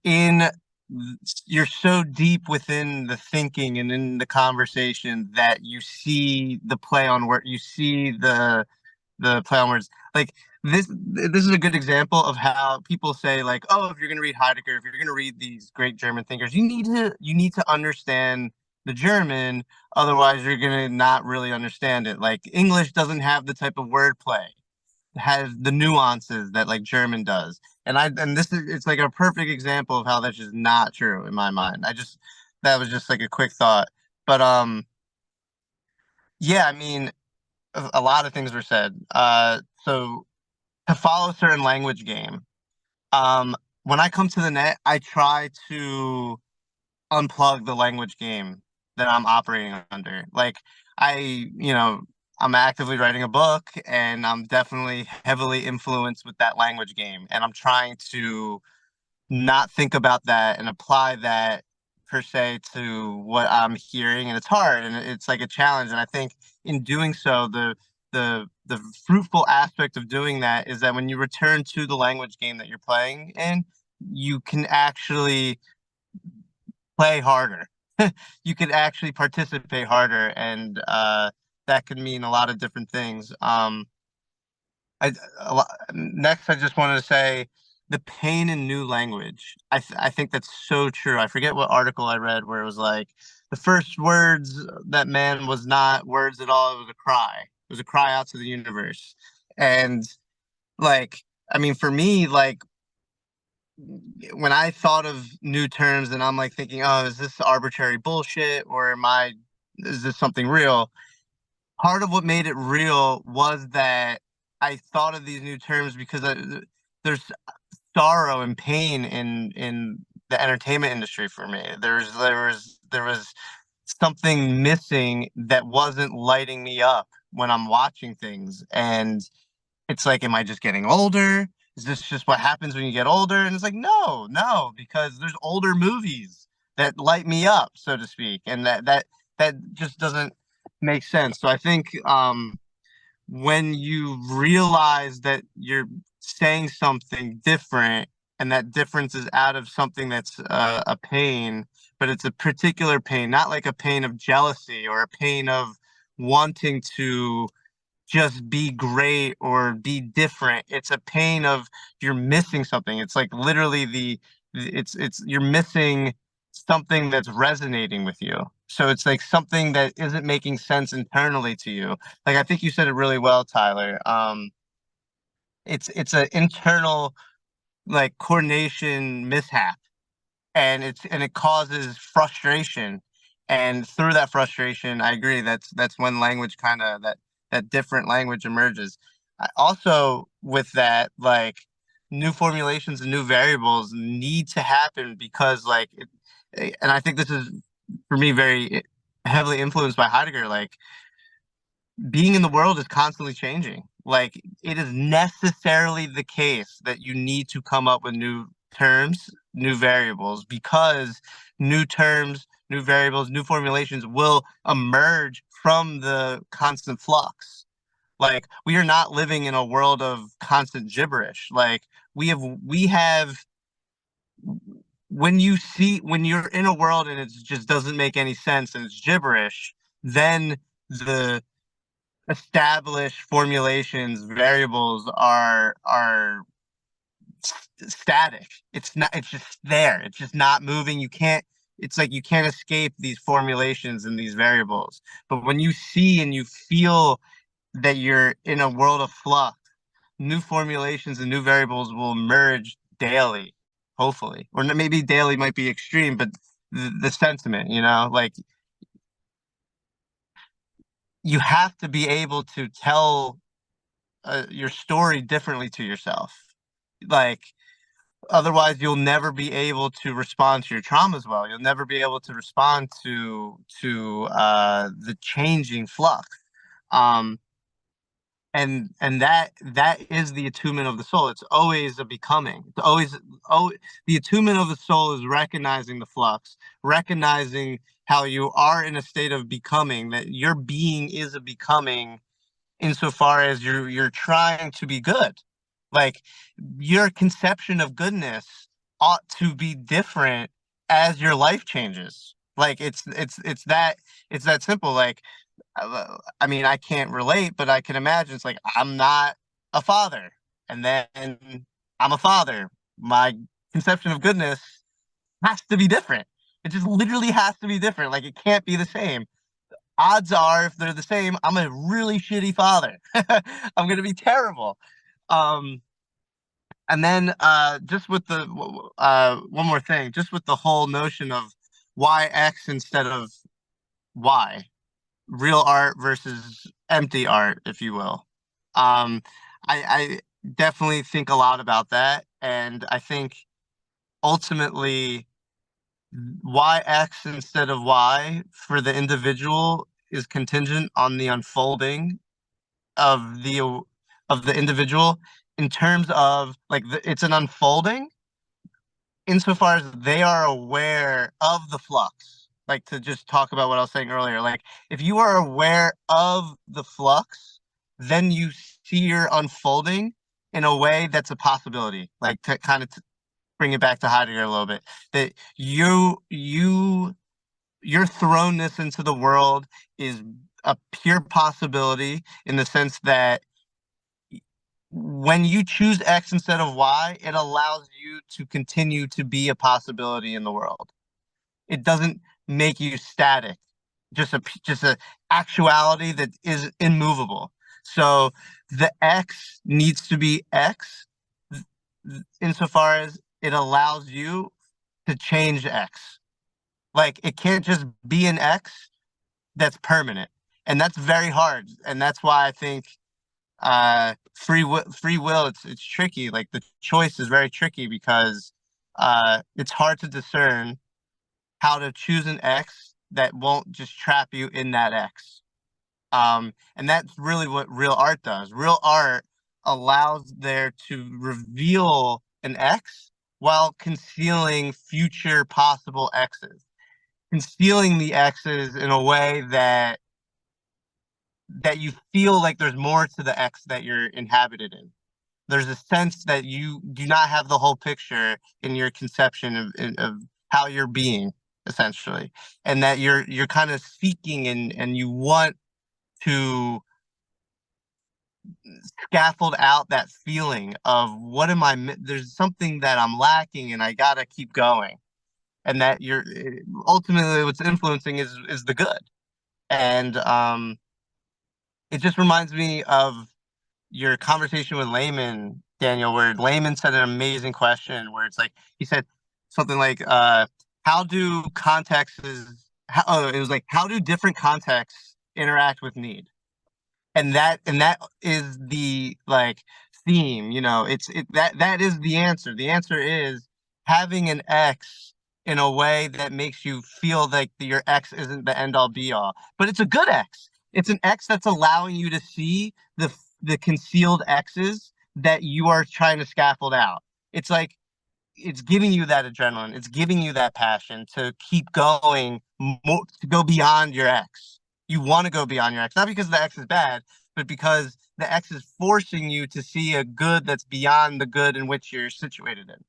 so deep within the thinking and in the conversation that you see the play on word, you see the play on words. Like this is a good example of how people say, like, oh, if you're going to read Heidegger, if you're going to read these great German thinkers, you need to understand the German, otherwise you're going to not really understand it. Like, English doesn't have the type of wordplay, it has the nuances that like German does. And it's like a perfect example of how that's just not true in my mind. That was just like a quick thought. But yeah, I mean, a lot of things were said. So to follow a certain language game, when I come to the net, I try to unplug the language game that I'm operating under. Like, I'm actively writing a book, and I'm definitely heavily influenced with that language game. And I'm trying to not think about that and apply that per se to what I'm hearing. And it's hard, and it's like a challenge. And I think in doing so, the fruitful aspect of doing that is that when you return to the language game that you're playing in, you can actually play harder. You can actually participate harder, and that could mean a lot of different things. Next, I just wanted to say the pain in new language. I think that's so true. I forget what article I read where it was like the first words that man was not words at all. It was a cry. It was a cry out to the universe. And like, I mean, for me, like, when I thought of new terms and I'm like thinking, oh, is this arbitrary bullshit, or is this something real? Part of what made it real was that I thought of these new terms because there's sorrow and pain in the entertainment industry for me. There was something missing that wasn't lighting me up when I'm watching things. And it's like, am I just getting older? Is this just what happens when you get older? And it's like, no, because there's older movies that light me up, so to speak. And that just doesn't make sense. So I think when you realize that you're saying something different and that difference is out of something that's a pain, but it's a particular pain, not like a pain of jealousy or a pain of wanting to just be great or be different. It's a pain of you're missing something. It's like literally it's you're missing something that's resonating with you. So it's like something that isn't making sense internally to you. Like I think you said it really well, Tyler. It's an internal like coordination mishap, and it causes frustration. And through that frustration, I agree, that's when language kind of that different language emerges. Also with that, like new formulations and new variables need to happen because like and I think this is for me very heavily influenced by Heidegger. Like being in the world is constantly changing. Like it is necessarily the case that you need to come up with new terms, new variables, because new terms, new variables, new formulations will emerge from the constant flux. Like we are not living in a world of constant gibberish. Like we have when you're in a world and it just doesn't make any sense and it's gibberish, then the established formulations, variables are static. It's just there. It's just not moving. It's like you can't escape these formulations and these variables. But when you see and you feel that you're in a world of flux, new formulations and new variables will emerge daily, hopefully. Or maybe daily might be extreme, but the sentiment, like you have to be able to tell your story differently to yourself. Like, otherwise, you'll never be able to respond to your traumas well. You'll never be able to respond to the changing flux. And that is the attunement of the soul. It's always a becoming. The attunement of the soul is recognizing the flux, recognizing how you are in a state of becoming, that your being is a becoming insofar as you're trying to be good. Like your conception of goodness ought to be different as your life changes. Like it's that simple. Like I mean, I can't relate, but I can imagine. It's like I'm not a father, and then I'm a father. My conception of goodness has to be different. It just literally has to be different. Like it can't be the same. Odds are, if they're the same, I'm a really shitty father. I'm gonna be terrible. And then just with the one more thing, just with the whole notion of why X instead of Y, real art versus empty art, if you will. I definitely think a lot about that, and I think ultimately why X instead of Y for the individual is contingent on the unfolding of the individual in terms of like it's an unfolding insofar as they are aware of the flux. Like to just talk about what I was saying earlier, like if you are aware of the flux, then you see your unfolding in a way that's a possibility. Like to kind of bring it back to Heidegger a little bit, that your thrownness into the world is a pure possibility in the sense that when you choose X instead of Y, it allows you to continue to be a possibility in the world. It doesn't make you static, just a actuality that is immovable. So the X needs to be X insofar as it allows you to change X. Like it can't just be an X that's permanent. And that's very hard. And that's why I think free will it's tricky. Like the choice is very tricky because it's hard to discern how to choose an X that won't just trap you in that X. And that's really what real art does. Real art allows there to reveal an X while concealing future possible X's. Concealing the X's in a way that you feel like there's more to the X that you're inhabited in. there's a sense that you do not have the whole picture in your conception of how you're being, essentially, and that you're kind of seeking and you want to scaffold out that feeling of what am I, there's something that I'm lacking and I gotta keep going, and that you're ultimately what's influencing is the good. And it just reminds me of your conversation with Layman, Daniel, where Layman said an amazing question where it's like, he said something like, how do contexts, it was like, how do different contexts interact with need? And that is the like theme, that is the answer. The answer is having an X in a way that makes you feel like your X isn't the end all be all, but it's a good X. It's an X that's allowing you to see the concealed X's that you are trying to scaffold out. It's like, it's giving you that adrenaline. It's giving you that passion to keep going, to go beyond your X. You want to go beyond your X, not because the X is bad, but because the X is forcing you to see a good that's beyond the good in which you're situated in.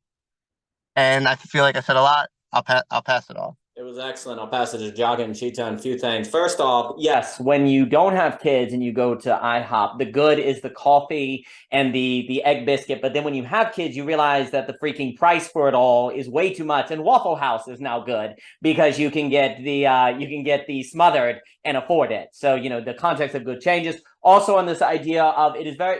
And I feel like I said a lot. I'll pass it off. It was excellent. I'll pass it to Jockin and Chetan. A few things. First off, yes, when you don't have kids and you go to IHOP, the good is the coffee and the egg biscuit. But then when you have kids, you realize that the freaking price for it all is way too much. And Waffle House is now good because you can get the smothered and afford it. So the context of good changes. Also on this idea of it is very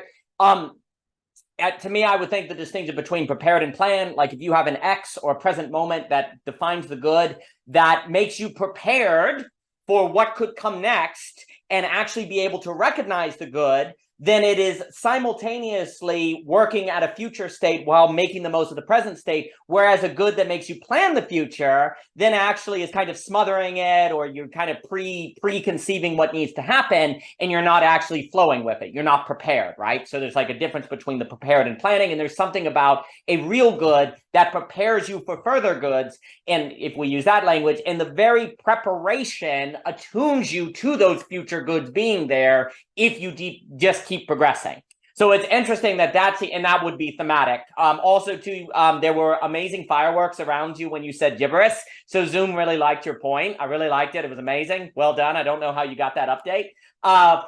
to me, I would think the distinction between prepared and planned, like if you have an X or a present moment that defines the good, that makes you prepared for what could come next and actually be able to recognize the good, then it is simultaneously working at a future state while making the most of the present state. Whereas a good that makes you plan the future then actually is kind of smothering it, or you're kind of preconceiving what needs to happen and you're not actually flowing with it. You're not prepared, right? So there's like a difference between the prepared and planning, and there's something about a real good that prepares you for further goods. And if we use that language, and the very preparation attunes you to those future goods being there if you just keep progressing. So it's interesting that that would be thematic. Also, too, there were amazing fireworks around you when you said gibberish. So Zoom really liked your point. I really liked it. It was amazing. Well done. I don't know how you got that update.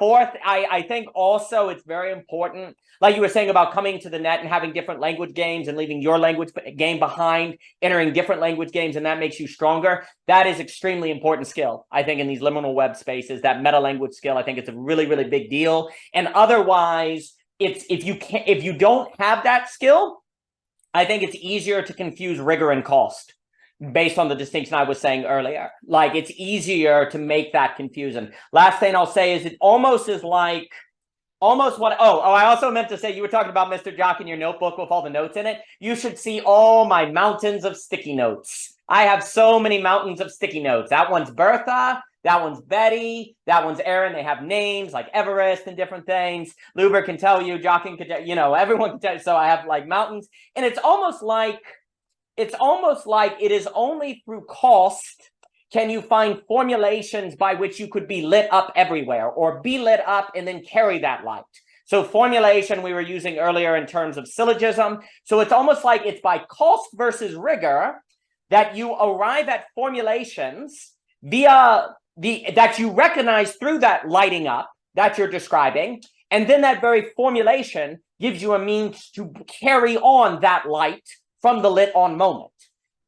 Fourth, I think also it's very important, like you were saying about coming to the net and having different language games and leaving your language game behind, entering different language games, and that makes you stronger. That is extremely important skill, I think, in these liminal web spaces. That meta language skill, I think it's a really, really big deal. And otherwise, if you don't have that skill, I think it's easier to confuse rigor and cost based on the distinction I was saying earlier. Like, it's easier to make that confusion. Last thing I'll say is it almost is like I also meant to say, you were talking about Mr. Jockin, your notebook with all the notes in it. You should see all my mountains of sticky notes. I have so many mountains of sticky notes. That one's Bertha. That one's Betty. That one's Aaron. They have names like Everest and different things. Luber can tell you, Jockin can tell, everyone can tell you. So I have like mountains. And it's almost like it is only through cost can you find formulations by which you could be lit up everywhere, or be lit up and then carry that light. So formulation we were using earlier in terms of syllogism. So it's almost like it's by cost versus rigor that you arrive at formulations that you recognize through that lighting up that you're describing. And then that very formulation gives you a means to carry on that light from the lit on moment.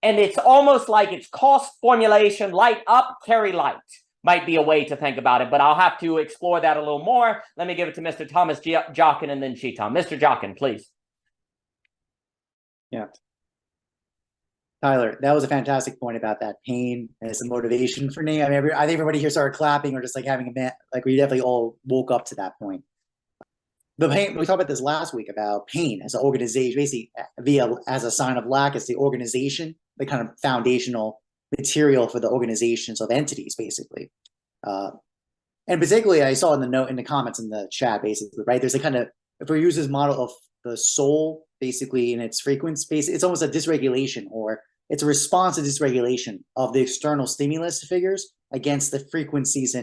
And it's almost like it's cost, formulation, light up, carry light might be a way to think about it, but I'll have to explore that a little more. Let me give it to Mr. Thomas Jockin and then Chetan. Mr. Jockin, please. Yeah. Tyler, that was a fantastic point about that pain as a motivation for me. I mean, I think everybody here started clapping or just like having we definitely all woke up to that point. The pain, we talked about this last week about pain as an organization, basically as a sign of lack. It's the organization, the kind of foundational material for the organizations of entities, basically. And particularly, I saw in the comments in the chat, basically, right? There's a kind of, if we use this model of the soul, basically in its frequency, it's almost a dysregulation, or it's a response to dysregulation of the external stimulus figures against the frequencies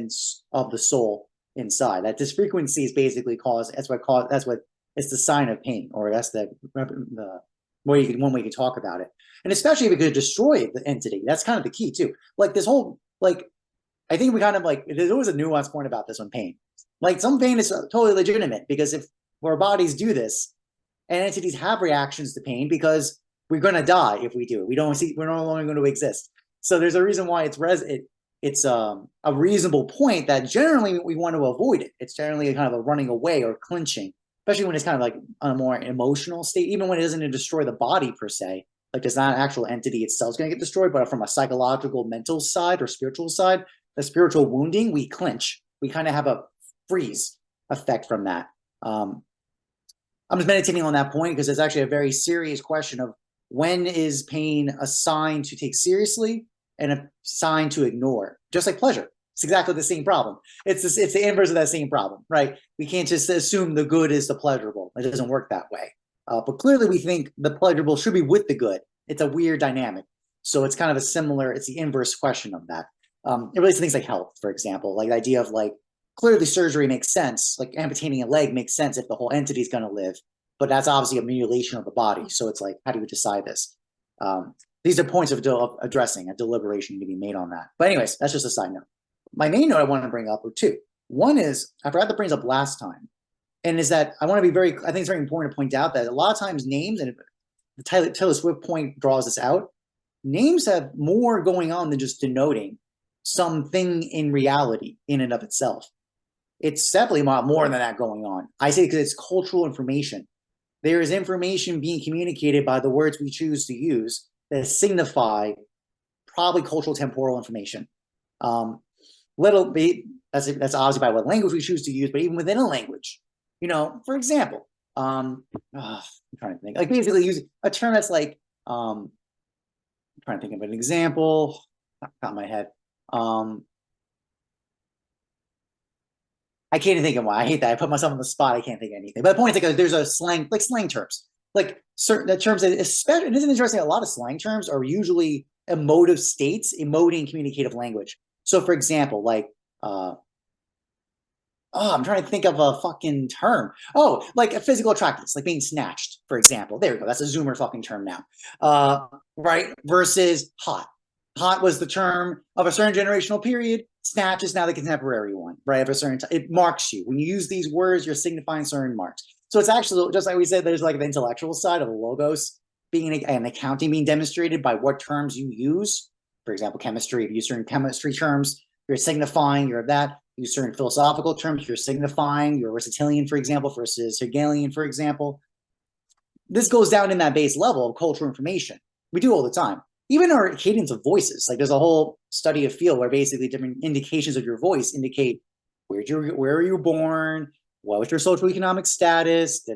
of the soul inside. That this frequency is basically that's what It's the sign of pain, or that's the way one way you can talk about it. And especially if it could destroy the entity, that's kind of the key too. Like this whole, like, I think we kind of like, there's always a nuanced point about this on pain. Like some pain is totally legitimate, because if our bodies do this, and entities have reactions to pain, because we're going to die if we do it. We're no longer going to exist. So there's a reason why it's a reasonable point that generally we want to avoid it. It's generally kind of a running away or clinching, especially when it's kind of like on a more emotional state, even when it doesn't destroy the body per se. Like it's not an actual entity itself is going to get destroyed, but from a psychological, mental side or spiritual side, the spiritual wounding, we clinch. We kind of have a freeze effect from that. I'm just meditating on that point because it's actually a very serious question of when is pain a sign to take seriously and a sign to ignore, just like pleasure. It's exactly the same problem. It's the inverse of that same problem, right? We can't just assume the good is the pleasurable. It doesn't work that way. But clearly we think the pleasurable should be with the good. It's a weird dynamic. So it's kind of it's the inverse question of that. It relates to things like health, for example, like the idea of like, clearly surgery makes sense, like amputating a leg makes sense if the whole entity is going to live, but that's obviously a mutilation of the body. So it's like, how do we decide this? These are points of addressing, a deliberation to be made on that. But anyways, that's just a side note. My main note I want to bring up are two. One is, I forgot to bring this up last time, and is that I want to be I think it's very important to point out that a lot of times names, and the Taylor Swift point draws this out, names have more going on than just denoting something in reality in and of itself. It's definitely more than that going on. I say because it's cultural information. There is information being communicated by the words we choose to use that signify probably cultural temporal information. That's obviously by what language we choose to use, but even within a language, for example, I'm trying to think, like basically use a term that's like, I'm trying to think of an example, not in my head. I can't even think of why. I hate that. I put myself on the spot. I can't think of anything. But the point is, like, there's a slang terms, like certain terms that, especially, and isn't interesting. A lot of slang terms are usually emotive states, emoting communicative language. So, for example, like, I'm trying to think of a fucking term. Oh, like a physical attractiveness, like being snatched, for example. There we go. That's a Zoomer fucking term now. Right? Versus hot. Hot was the term of a certain generational period. Snatch is now the contemporary one, right? Of a certain it marks you. When you use these words, you're signifying certain marks. So it's actually, just like we said, there's like the intellectual side of the logos being an accounting being demonstrated by what terms you use. For example, chemistry, if you use certain chemistry terms, you're signifying you're that. You use certain philosophical terms, you're signifying you're Aristotelian, for example, versus Hegelian, for example. This goes down in that base level of cultural information. We do all the time. Even our cadence of voices, like there's a whole study of field where basically different indications of your voice indicate where are you born, what was your social economic status,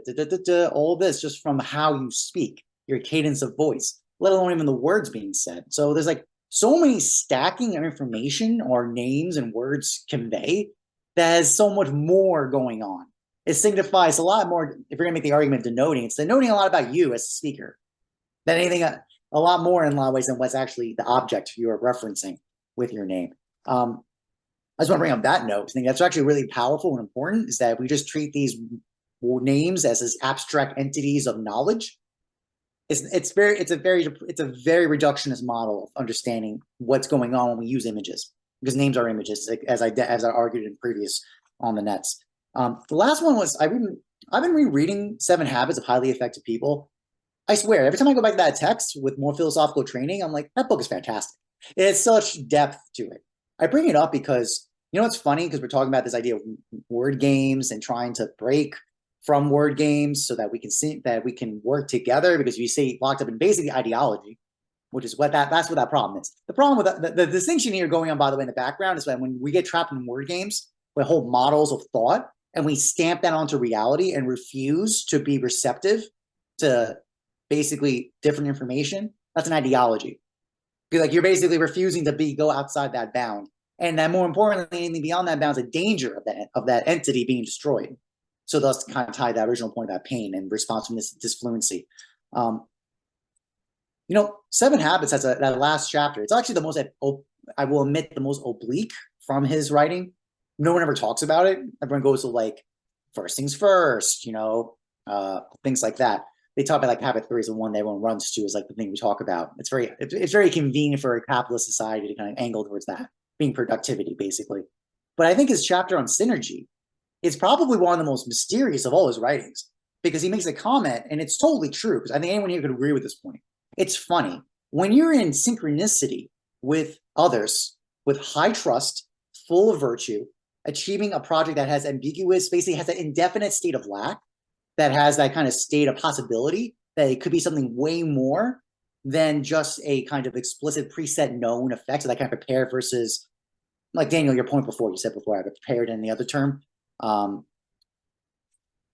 all this just from how you speak, your cadence of voice, let alone even the words being said. So there's like so many stacking of information or names and words convey that has so much more going on. It signifies a lot more, if you're gonna make the argument denoting, it's denoting a lot about you as a speaker than anything a lot more in a lot of ways than what's actually the object you're referencing with your name. I just want to bring up that note. I think that's actually really powerful and important, is that we just treat these names as abstract entities of knowledge. It's a very reductionist model of understanding what's going on when we use images, because names are images, as I argued in previous on the nets. The last one was I've been rereading 7 Habits of Highly Effective People. I swear, every time I go back to that text with more philosophical training, I'm like, that book is fantastic. It has such depth to it. I bring it up because, it's funny, because we're talking about this idea of word games and trying to break from word games so that we can see that we can work together, because you see locked up in basically ideology, which is that's what that problem is. The problem with the distinction here going on, by the way, in the background is that when we get trapped in word games, we hold models of thought and we stamp that onto reality and refuse to be receptive to basically different information. That's an ideology. Because like you're basically refusing to go outside that bound. And then more importantly, anything beyond that bound is a danger of that entity being destroyed. So thus kind of tie that original point about pain and responsiveness, disfluency. 7 Habits has that last chapter. It's actually the most, I will admit, the most oblique from his writing. No one ever talks about it. Everyone goes to like, first things first, things like that. They talk about like habit 3 is the one that everyone runs to, is like the thing we talk about. It's very convenient for a capitalist society to kind of angle towards that, being productivity basically. But I think his chapter on synergy is probably one of the most mysterious of all his writings, because he makes a comment, and it's totally true, because I think anyone here could agree with this point. It's funny. When you're in synchronicity with others, with high trust, full of virtue, achieving a project that has ambiguous, basically has an indefinite state of lack, that has that kind of state of possibility, that it could be something way more than just a kind of explicit preset known effect, so that kind of prepared versus, like Daniel, your point before, you said before, I prepared in the other term.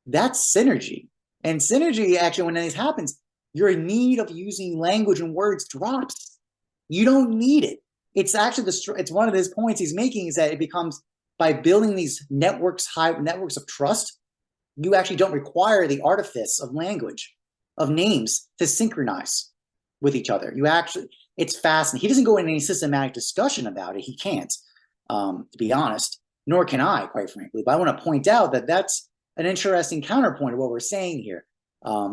That's synergy. And synergy, actually, when this happens, your need of using language and words drops. You don't need it. It's actually it's one of his points he's making, is that it becomes, by building these networks, high networks of trust, you actually don't require the artifice of language, of names, to synchronize with each other. You actually, it's fascinating. He doesn't go into any systematic discussion about it. He can't, to be honest, nor can I, quite frankly. But I want to point out that that's an interesting counterpoint of what we're saying here,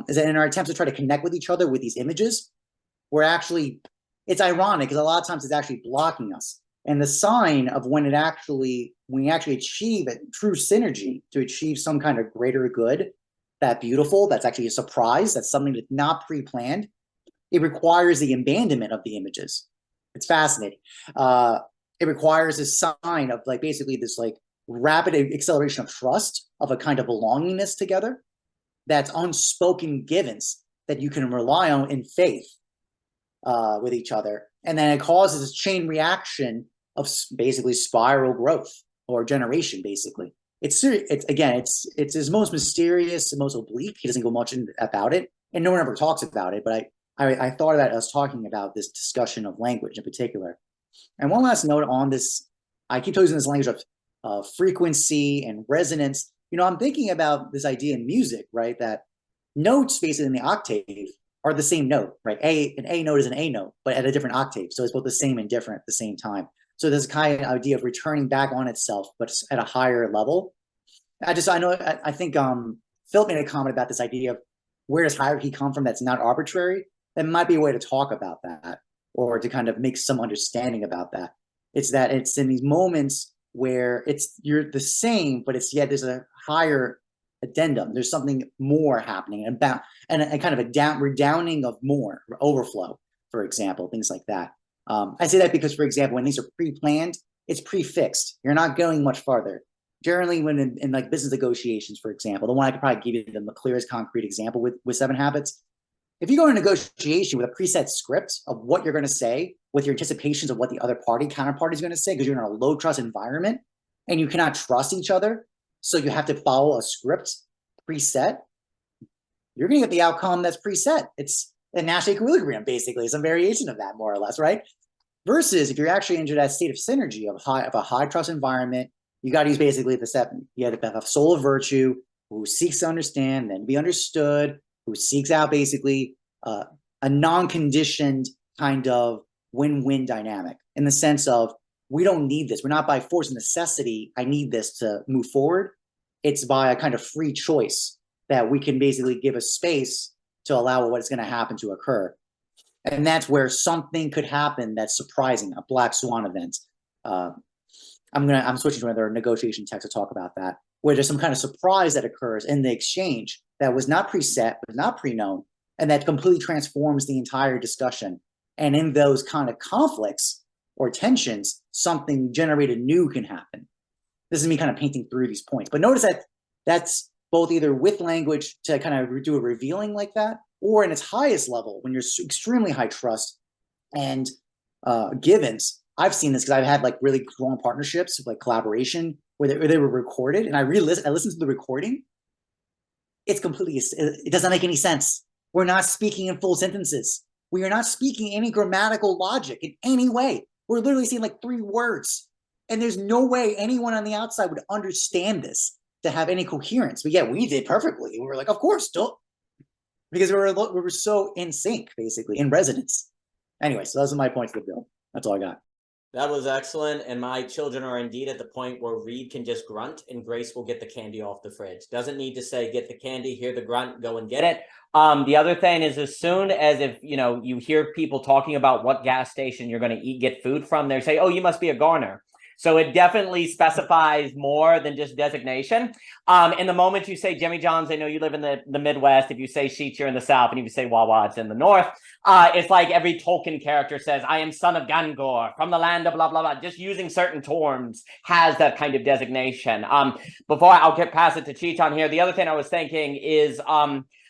is that in our attempts to try to connect with each other with these images, we're actually, it's ironic because a lot of times it's actually blocking us. And the sign of when we actually achieve a true synergy, to achieve some kind of greater good, that beautiful, that's actually a surprise, that's something that's not pre-planned, it requires the abandonment of the images. It's fascinating. It requires a sign of like basically this like rapid acceleration of trust, of a kind of belongingness together, that's unspoken givens that you can rely on in faith with each other. And then it causes this chain reaction of basically spiral growth or generation, basically. It's his most mysterious and most oblique. He doesn't go much about it, and no one ever talks about it, but I thought about us talking about this discussion of language in particular. And one last note on this, I keep using this language of frequency and resonance. You know, I'm thinking about this idea in music, right? That notes basically in the octave are the same note, right? An A note is an A note, but at a different octave. So it's both the same and different at the same time. So this kind of idea of returning back on itself, but at a higher level. I think Philip made a comment about this idea of where does hierarchy come from that's not arbitrary. That might be a way to talk about that, or to kind of make some understanding about that. It's that it's in these moments where you're the same, but there's a higher addendum. There's something more happening, and kind of a redowning of more, overflow, for example, things like that. I say that because, for example, when things are pre-planned, it's prefixed. You're not going much farther. Generally, when in like business negotiations, for example, the one I could probably give you the clearest concrete example with 7 Habits. If you go into negotiation with a preset script of what you're going to say, with your anticipations of what the other counterparty is going to say, because you're in a low trust environment and you cannot trust each other, so you have to follow a script preset, you're going to get the outcome that's preset. It's a Nash equilibrium, basically, some variation of that, more or less, right? Versus if you're actually into that state of synergy of a high trust environment, you got to use basically the 7. You have to have a soul of virtue who seeks to understand, then be understood, who seeks out basically a non-conditioned kind of win-win dynamic, in the sense of, we don't need this. We're not by force of necessity, I need this to move forward. It's by a kind of free choice that we can basically give a space to allow what's going to happen to occur. And that's where something could happen that's surprising, a black swan event. I'm switching to another negotiation text to talk about that, where there's some kind of surprise that occurs in the exchange that was not preset, was not pre-known, and that completely transforms the entire discussion. And in those kind of conflicts or tensions, something generated new can happen. This is me kind of painting through these points. But notice that that's both either with language to kind of do a revealing like that, or in its highest level, when you're extremely high trust and givens. I've seen this because I've had like really strong partnerships, like collaboration, where they were recorded, and I listened to the recording. It doesn't make any sense. We're not speaking in full sentences. We are not speaking any grammatical logic in any way. We're literally saying like 3 words, and there's no way anyone on the outside would understand this to have any coherence. But yeah, we did perfectly. We were like, of course, don't, because we were so in sync, basically in resonance. Anyway, so those are my points of the bill. That's all I got. That was excellent. And my children are indeed at the point where Reed can just grunt and Grace will get the candy off the fridge. Doesn't need to say, get the candy, hear the grunt, go and get it. The other thing is, as soon as if you hear people talking about what gas station you're going to get food from, they say, oh, you must be a Garner. So it definitely specifies more than just designation. And the moment you say Jimmy John's, I know you live in the Midwest. If you say Sheets, you're in the South. And if you say Wawa, it's in the North. It's like every Tolkien character says, I am son of Gangor from the land of blah, blah, blah. Just using certain terms has that kind of designation. Before I'll get past it to Chetan here, the other thing I was thinking is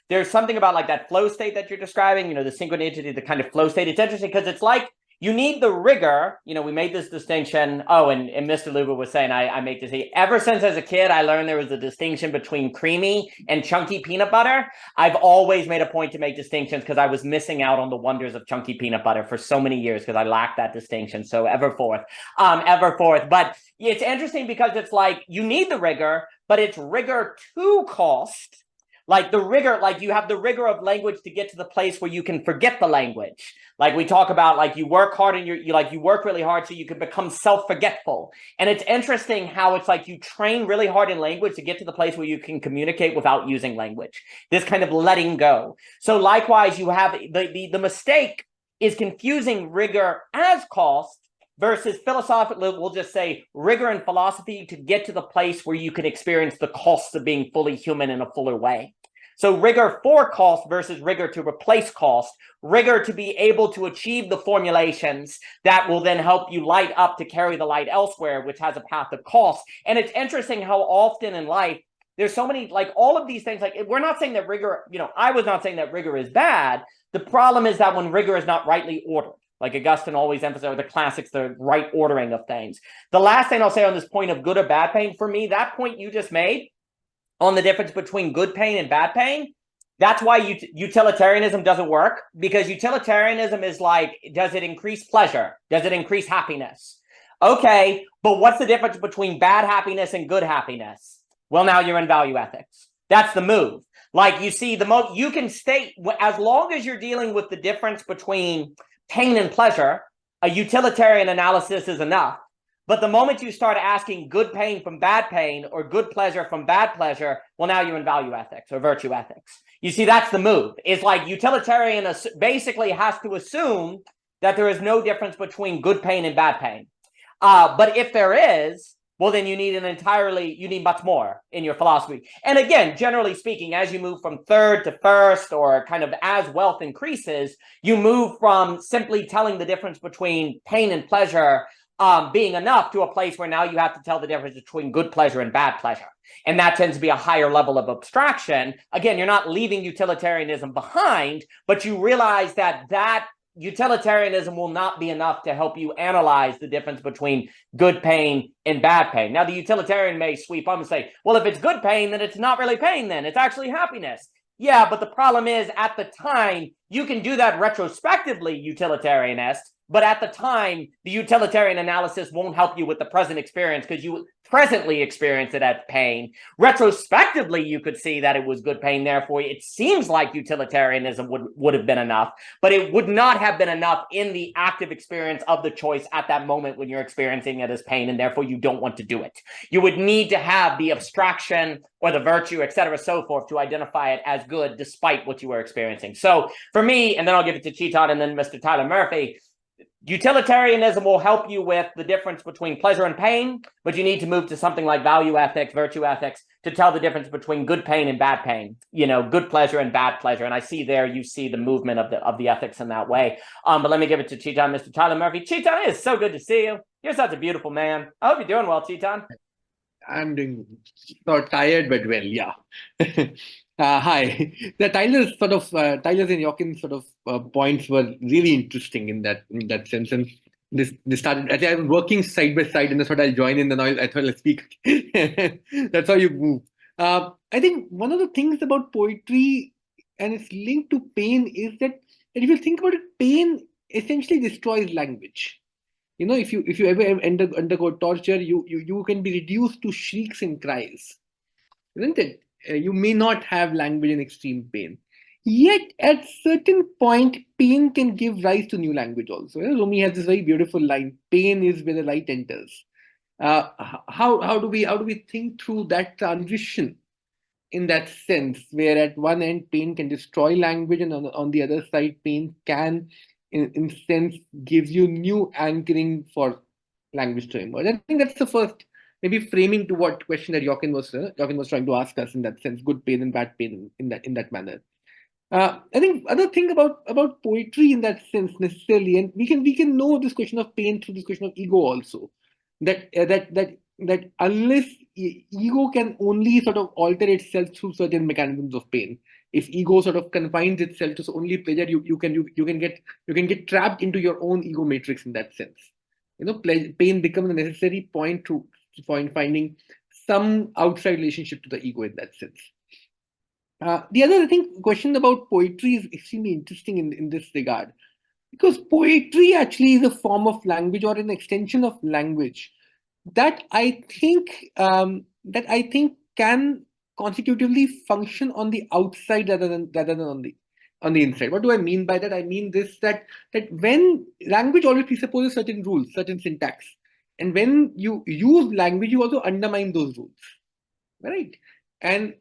there's something about like that flow state that you're describing, the synchronicity, the kind of flow state. It's interesting because it's like, you need the rigor. We made this distinction. Oh, and Mr. Luba was saying, I make this. Ever since as a kid, I learned there was a distinction between creamy and chunky peanut butter. I've always made a point to make distinctions because I was missing out on the wonders of chunky peanut butter for so many years because I lacked that distinction. So ever forth. But it's interesting because it's like you need the rigor, but it's rigor to cost. Like the rigor, like you have the rigor of language to get to the place where you can forget the language. Like we talk about, like you work hard and you work really hard so you can become self-forgetful. And it's interesting how it's like you train really hard in language to get to the place where you can communicate without using language. This kind of letting go. So likewise, you have the mistake is confusing rigor as cost versus philosophically, we'll just say rigor in philosophy to get to the place where you can experience the costs of being fully human in a fuller way. So rigor for cost versus rigor to replace cost, rigor to be able to achieve the formulations that will then help you light up to carry the light elsewhere, which has a path of cost. And it's interesting how often in life, there's so many, like all of these things, like we're not saying that rigor, I was not saying that rigor is bad. The problem is that when rigor is not rightly ordered, like Augustine always emphasized, the classics, the right ordering of things. The last thing I'll say on this point of good or bad pain, for me, that point you just made on the difference between good pain and bad pain, that's why utilitarianism doesn't work, because utilitarianism is like, does it increase pleasure? Does it increase happiness? Okay, but what's the difference between bad happiness and good happiness? Well, now you're in value ethics. That's the move. Like you see, you can state, as long as you're dealing with the difference between pain and pleasure, a utilitarian analysis is enough. But the moment you start asking good pain from bad pain or good pleasure from bad pleasure, well, now you're in value ethics or virtue ethics. You see, that's the move. It's like utilitarian basically has to assume that there is no difference between good pain and bad pain. But if there is, well, then you need much more in your philosophy. And again, generally speaking, as you move from third to first, or kind of as wealth increases, you move from simply telling the difference between pain and pleasure being enough to a place where now you have to tell the difference between good pleasure and bad pleasure. And that tends to be a higher level of abstraction. Again, you're not leaving utilitarianism behind, but you realize that utilitarianism will not be enough to help you analyze the difference between good pain and bad pain. Now, the utilitarian may sweep up and say, well, if it's good pain, then it's not really pain, then it's actually happiness. Yeah, but the problem is at the time, you can do that retrospectively, utilitarianist, but at the time, the utilitarian analysis won't help you with the present experience because you presently experience it as pain. Retrospectively, you could see that it was good pain. Therefore, it seems like utilitarianism would have been enough, but it would not have been enough in the active experience of the choice at that moment when you're experiencing it as pain, and therefore you don't want to do it. You would need to have the abstraction or the virtue, et cetera, so forth, to identify it as good despite what you were experiencing. So for me, and then I'll give it to Chetan and then Mr. Tyler Murphy, utilitarianism will help you with the difference between pleasure and pain, but you need to move to something like value ethics, virtue ethics, to tell the difference between good pain and bad pain, good pleasure and bad pleasure. And I see there, you see the movement of the ethics in that way. But let me give it to Chetan, Mr. Tyler Murphy. Chetan, it is so good to see you. You're such a beautiful man. I hope you're doing well, Chetan. I'm doing not tired, but well, yeah. Hi. The Tyler's and Jockin's points were really interesting in that sense. And this started, I think I was working side by side, and that's what I'll join in, and I thought I'll speak. That's how you move. I think one of the things about poetry, and it's linked to pain, is that if you think about it, pain essentially destroys language. If you ever undergo torture, you can be reduced to shrieks and cries, isn't it? You may not have language in extreme pain. Yet at certain point, pain can give rise to new language also. Rumi has this very beautiful line, pain is where the light enters. How do we think through that transition in that sense, where at one end pain can destroy language, and on the other side pain can in sense gives you new anchoring for language to emerge. I think that's the first maybe framing to what question that Jockin was trying to ask us in that sense, good pain and bad pain in that manner. I think other thing about poetry in that sense necessarily, and we can know this question of pain through this question of ego also, that unless ego can only sort of alter itself through certain mechanisms of pain. If ego sort of confines itself to only pleasure, you can get trapped into your own ego matrix in that sense. Pain becomes a necessary point to finding some outside relationship to the ego in that sense. The other, I think, question about poetry is extremely interesting in this regard, because poetry actually is a form of language or an extension of language that I think can consecutively function on the outside rather than on the inside. What do I mean by that? I mean this, that when language always presupposes certain rules, certain syntax, and when you use language, you also undermine those rules, right? And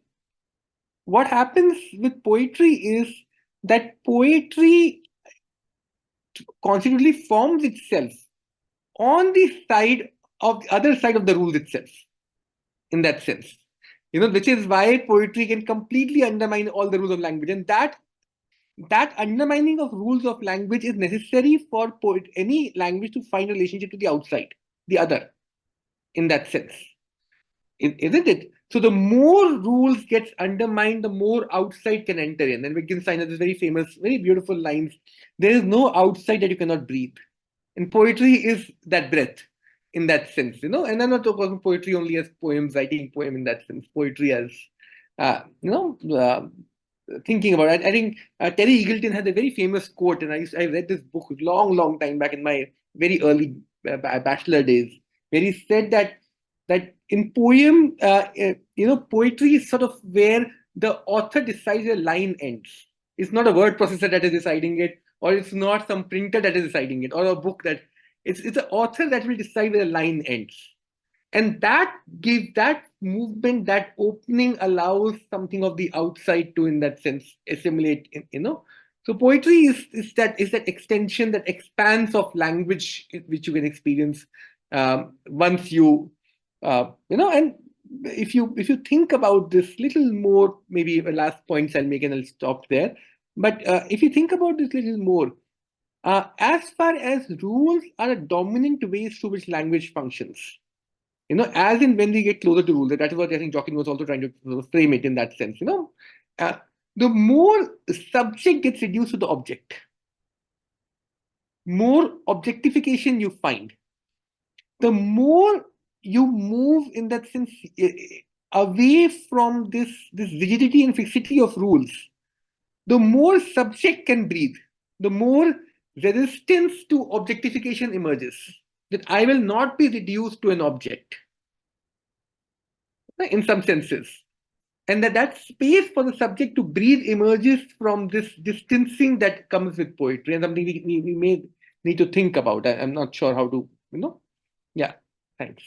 what happens with poetry is that poetry consequently forms itself on the side of the other side of the rules itself, in that sense. Which is why poetry can completely undermine all the rules of language. And that undermining of rules of language is necessary for any language to find a relationship to the outside, the other, in that sense. Isn't it? So the more rules gets undermined, the more outside can enter in. And Wittgenstein has this very famous, very beautiful lines. There is no outside that you cannot breathe. And poetry is that breath in that sense, And I'm not talking about poetry only as poems, writing poem in that sense. Poetry as, thinking about it. I think Terry Eagleton had a very famous quote, and I read this book long time back in my very early bachelor days, where he said that in poem, poetry is sort of where the author decides a line ends. It's not a word processor that is deciding it, or it's not some printer that is deciding it, or a book that it's the author that will decide where the line ends. And that movement, that opening allows something of the outside to, in that sense, assimilate, So poetry is that extension, that expanse of language which you can experience once you and if you think about this little more, maybe the last points I'll make and I'll stop there. But if you think about this little more, as far as rules are a dominant ways through which language functions, as in when we get closer to rules, that is what I think Jockin was also trying to frame it in that sense, the more the subject gets reduced to the object, more objectification you find, the more you move in that sense away from this rigidity and fixity of rules, the more subject can breathe, the more resistance to objectification emerges, that I will not be reduced to an object in some senses. And that space for the subject to breathe emerges from this distancing that comes with poetry, and something we may need to think about. I'm not sure how to, Yeah, thanks.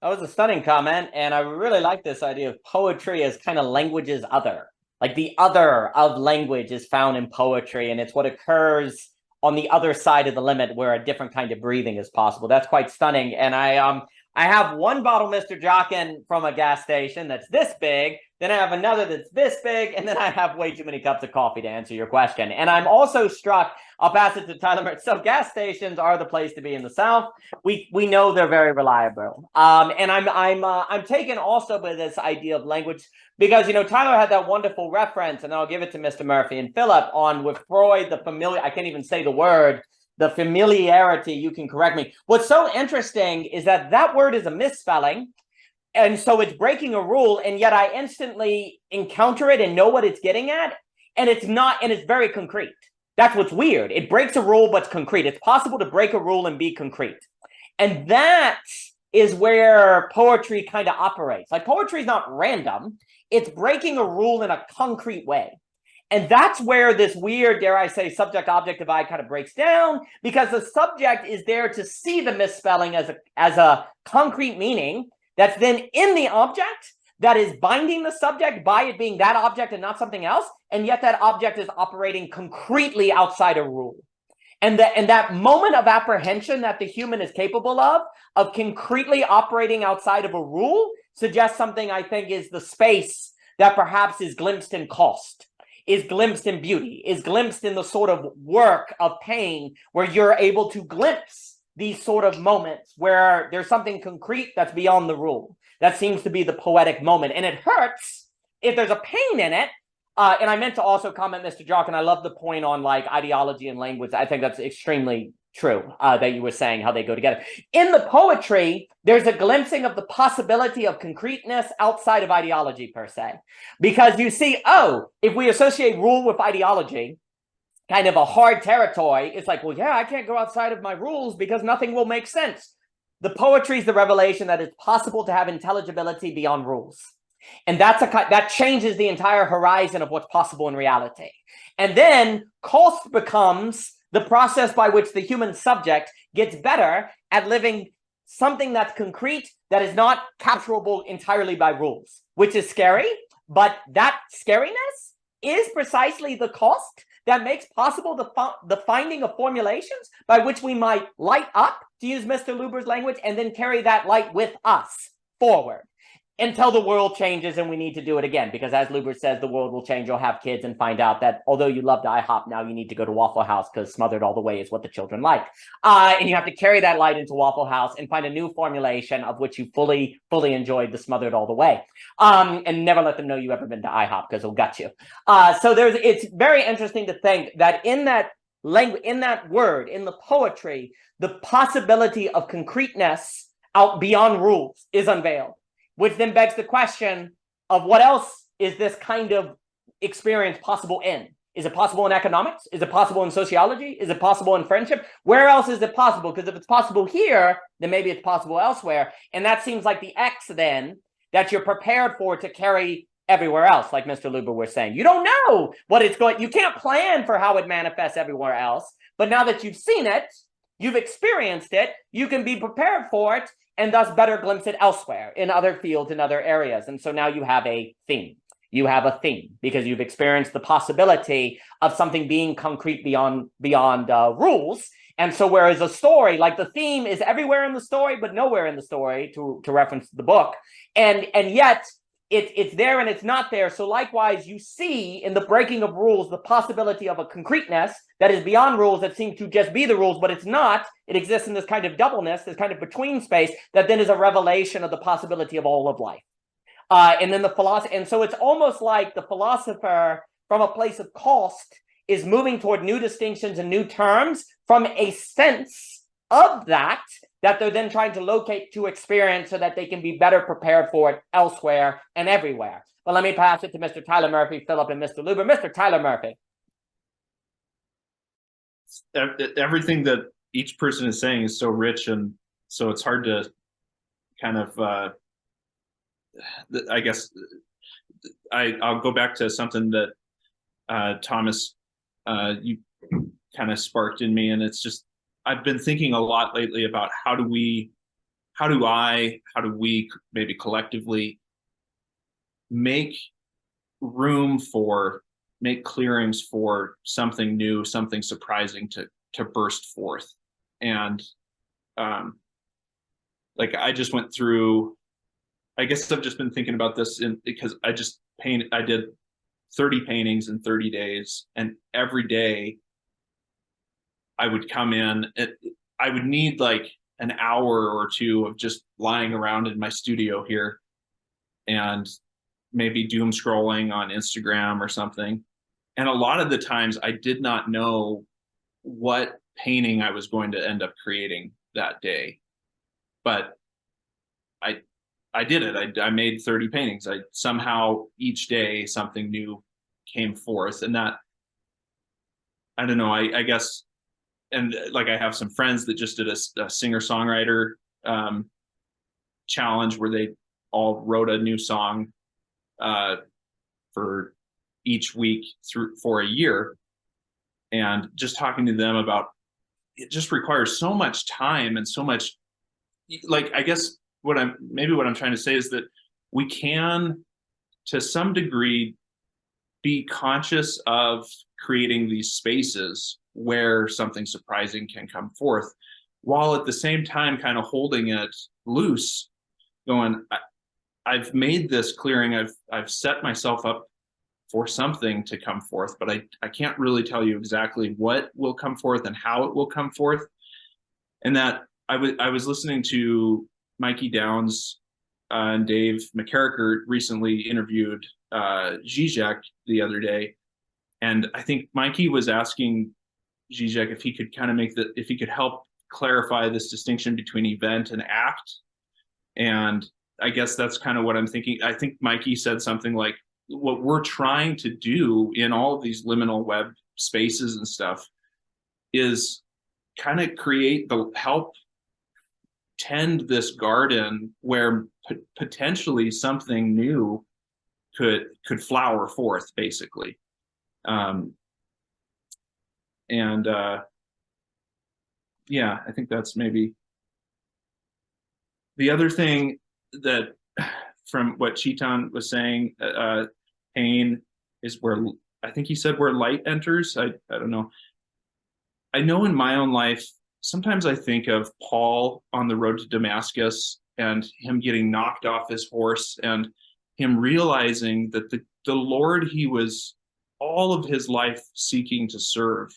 That was a stunning comment, and I really like this idea of poetry as kind of language's other. Like the other of language is found in poetry, and it's what occurs on the other side of the limit where a different kind of breathing is possible. That's quite stunning. And I have one bottle, Mr. Jockin, from a gas station that's this big. Then I have another that's this big. And then I have way too many cups of coffee to answer your question. And I'm also struck, I'll pass it to Tyler. So gas stations are the place to be in the South. We know they're very reliable. And I'm taken also by this idea of language because, Tyler had that wonderful reference, and I'll give it to Mr. Murphy and Phillip on with Freud, the familiar, I can't even say the word, the familiarity, you can correct me. What's so interesting is that word is a misspelling. And so it's breaking a rule, and yet I instantly encounter it and know what it's getting at. And it's not, and it's very concrete. That's what's weird. It breaks a rule, but it's concrete. It's possible to break a rule and be concrete. And that is where poetry kind of operates. Like poetry is not random. It's breaking a rule in a concrete way. And that's where this weird, dare I say, subject-object divide kind of breaks down, because the subject is there to see the misspelling as a concrete meaning that's then in the object that is binding the subject by it being that object and not something else, and yet that object is operating concretely outside a rule. And that moment of apprehension that the human is capable of concretely operating outside of a rule, suggests something I think is the space that perhaps is glimpsed in cost, is glimpsed in beauty, is glimpsed in the sort of work of pain where you're able to glimpse these sort of moments where there's something concrete that's beyond the rule. That seems to be the poetic moment. And it hurts if there's a pain in it. And I meant to also comment, Mr. Jockin, I love the point on like ideology and language. I think that's extremely true that you were saying how they go together. In the poetry, there's a glimpsing of the possibility of concreteness outside of ideology per se. Because you see, oh, if we associate rule with ideology, kind of a hard territory, it's like, well, yeah, I can't go outside of my rules because nothing will make sense. The poetry is the revelation that it's possible to have intelligibility beyond rules. And that changes the entire horizon of what's possible in reality. And then cost becomes the process by which the human subject gets better at living something that's concrete, that is not capturable entirely by rules, which is scary. But that scariness is precisely the cost that makes possible the finding of formulations by which we might light up, to use Mr. Luber's language, and then carry that light with us forward until the world changes and we need to do it again. Because as Luber says, the world will change. You'll have kids and find out that although you loved IHOP, now you need to go to Waffle House because smothered all the way is what the children like. And you have to carry that light into Waffle House and find a new formulation of which you fully enjoyed the smothered all the way. And never let them know you ever been to IHOP because it'll gut you. So it's very interesting to think that in that language, in that word, in the poetry, the possibility of concreteness out beyond rules is unveiled. Which then begs the question of what else is this kind of experience possible in? Is it possible in economics? Is it possible in sociology? Is it possible in friendship? Where else is it possible? Because if it's possible here, then maybe it's possible elsewhere. And that seems like the X then that you're prepared for to carry everywhere else, like Mr. Luber was saying. You don't know what it's going, you can't plan for how it manifests everywhere else. But now that you've seen it, you've experienced it, you can be prepared for it, and thus better glimpse it elsewhere in other fields, in other areas. And so now you have a theme. You have a theme because you've experienced the possibility of something being concrete beyond rules. And so whereas a story, like the theme is everywhere in the story, but nowhere in the story, to reference the book, and yet it's there and it's not there. So likewise, you see in the breaking of rules the possibility of a concreteness that is beyond rules that seem to just be the rules, but it's not. It exists in this kind of doubleness, this kind of between space that then is a revelation of the possibility of all of life. And then the philosophy, and so it's almost like the philosopher from a place of cost is moving toward new distinctions and new terms from a sense of that they're then trying to locate to experience so that they can be better prepared for it elsewhere and everywhere. But let me pass it to Mr. Tyler Murphy, Phillip, and Mr. Luber. Mr. Tyler Murphy. Everything that each person is saying is so rich, and so it's hard to kind of, I guess, I'll go back to something that Thomas, you kind of sparked in me, and it's just, I've been thinking a lot lately about how do we maybe collectively make clearings for something new, something surprising to burst forth. And like I just went through, I guess I've just been thinking about this because I did 30 paintings in 30 days, and every day I would come in, I would need like an hour or two of just lying around in my studio here and maybe doom scrolling on Instagram or something. And a lot of the times I did not know what painting I was going to end up creating that day. But I did it. I made 30 paintings. Somehow each day something new came forth. And that, I don't know, I guess, and like I have some friends that just did a singer-songwriter challenge where they all wrote a new song for each week for a year, and just talking to them about it just requires so much time and so much, like, I guess what I'm trying to say is that we can, to some degree, be conscious of creating these spaces where something surprising can come forth, while at the same time kind of holding it loose, going, I've made this clearing, I've set myself up for something to come forth, but I can't really tell you exactly what will come forth and how it will come forth. And that I was listening to Mikey Downs and Dave McCarricker recently interviewed Zizek the other day, and I think Mikey was asking Zizek if he could kind of if he could help clarify this distinction between event and act. And I guess that's kind of what I'm thinking. I think Mikey said something like, what we're trying to do in all of these liminal web spaces and stuff is kind of help tend this garden where potentially something new could flower forth, basically. Yeah, I think that's maybe the other thing that, from what Chetan was saying, pain is where, I think he said, where light enters. I don't know. I know in my own life, sometimes I think of Paul on the road to Damascus and him getting knocked off his horse and him realizing that the Lord he was all of his life seeking to serve,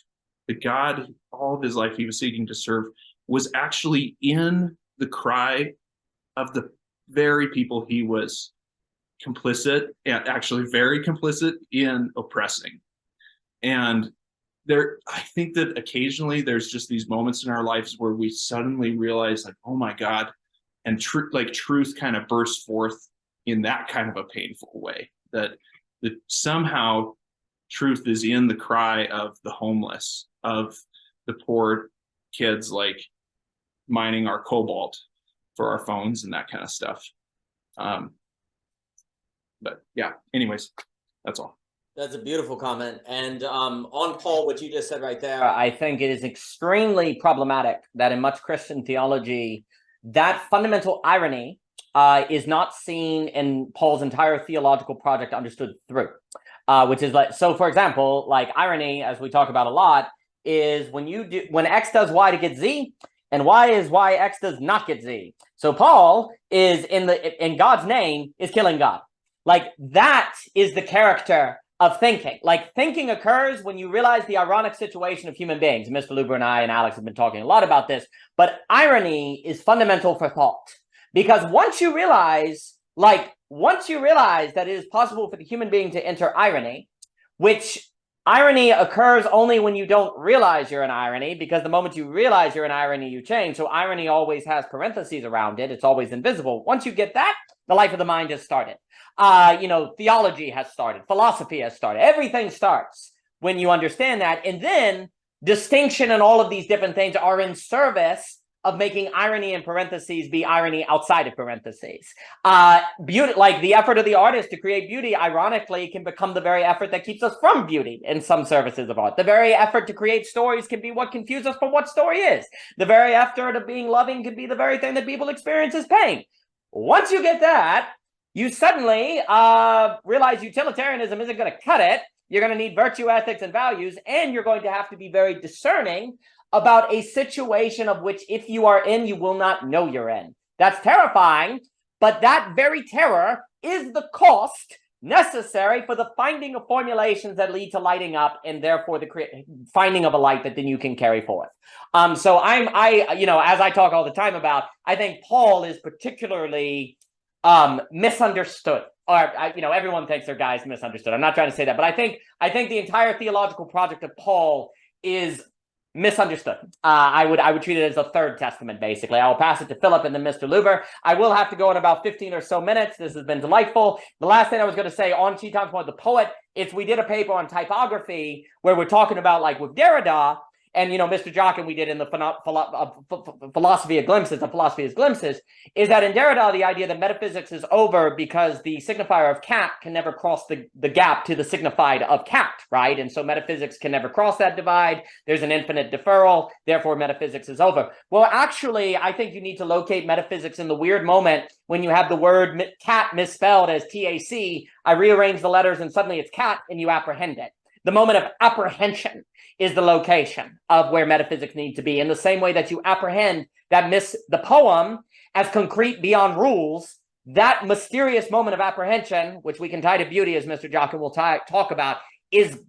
the God all of his life he was seeking to serve, was actually in the cry of the very people he was complicit, and actually very complicit in oppressing. And I think that occasionally there's just these moments in our lives where we suddenly realize, like, oh my God, and truth kind of bursts forth in that kind of a painful way, that somehow truth is in the cry of the homeless, of the poor kids, like mining our cobalt for our phones and that kind of stuff. But yeah, anyways, that's all. That's a beautiful comment. And on Paul, what you just said right there, I think it is extremely problematic that in much Christian theology, that fundamental irony is not seen in Paul's entire theological project understood through, which is like, so for example, like irony, as we talk about a lot, is when X does Y to get Z, and Y is why X does not get Z. So Paul is in God's name is killing God. Like, that is the character of thinking. Like, thinking occurs when you realize the ironic situation of human beings. Mr. Luber and I and Alex have been talking a lot about this, but irony is fundamental for thought. Because once you realize that it is possible for the human being to enter irony, which irony occurs only when you don't realize you're in irony, because the moment you realize you're in irony, you change. So irony always has parentheses around it. It's always invisible. Once you get that, the life of the mind has started. Theology has started. Philosophy has started. Everything starts when you understand that. And then distinction and all of these different things are in service of making irony in parentheses be irony outside of parentheses. Beauty, like the effort of the artist to create beauty, ironically, can become the very effort that keeps us from beauty in some services of art. The very effort to create stories can be what confuses us from what story is. The very effort of being loving can be the very thing that people experience as pain. Once you get that, you suddenly realize utilitarianism isn't going to cut it. You're going to need virtue ethics and values, and you're going to have to be very discerning about a situation of which, if you are in, you will not know you're in. That's terrifying, but that very terror is the cost necessary for the finding of formulations that lead to lighting up, and therefore the finding of a light that then you can carry forth. So as I talk all the time about, I think Paul is particularly misunderstood, or everyone thinks their guy's misunderstood. I'm not trying to say that, but I think the entire theological project of Paul is misunderstood. I would treat it as a third testament, basically. I will pass it to Philip and then Mr. Luber. I will have to go in about 15 or so minutes. This has been delightful. The last thing I was going to say on Chetan's point, the poet, is we did a paper on typography where we're talking about, like with Derrida, and Mr. Jockin, we did in the philosophy of glimpses, is that in Derrida, the idea that metaphysics is over because the signifier of cat can never cross the gap to the signified of cat, right? And so metaphysics can never cross that divide. There's an infinite deferral, therefore metaphysics is over. Well, actually, I think you need to locate metaphysics in the weird moment when you have the word cat misspelled as TAC. I rearrange the letters and suddenly it's cat and you apprehend it. The moment of apprehension is the location of where metaphysics need to be, in the same way that you apprehend that the poem as concrete beyond rules. That mysterious moment of apprehension, which we can tie to beauty, as Mr. Jockin will talk about, is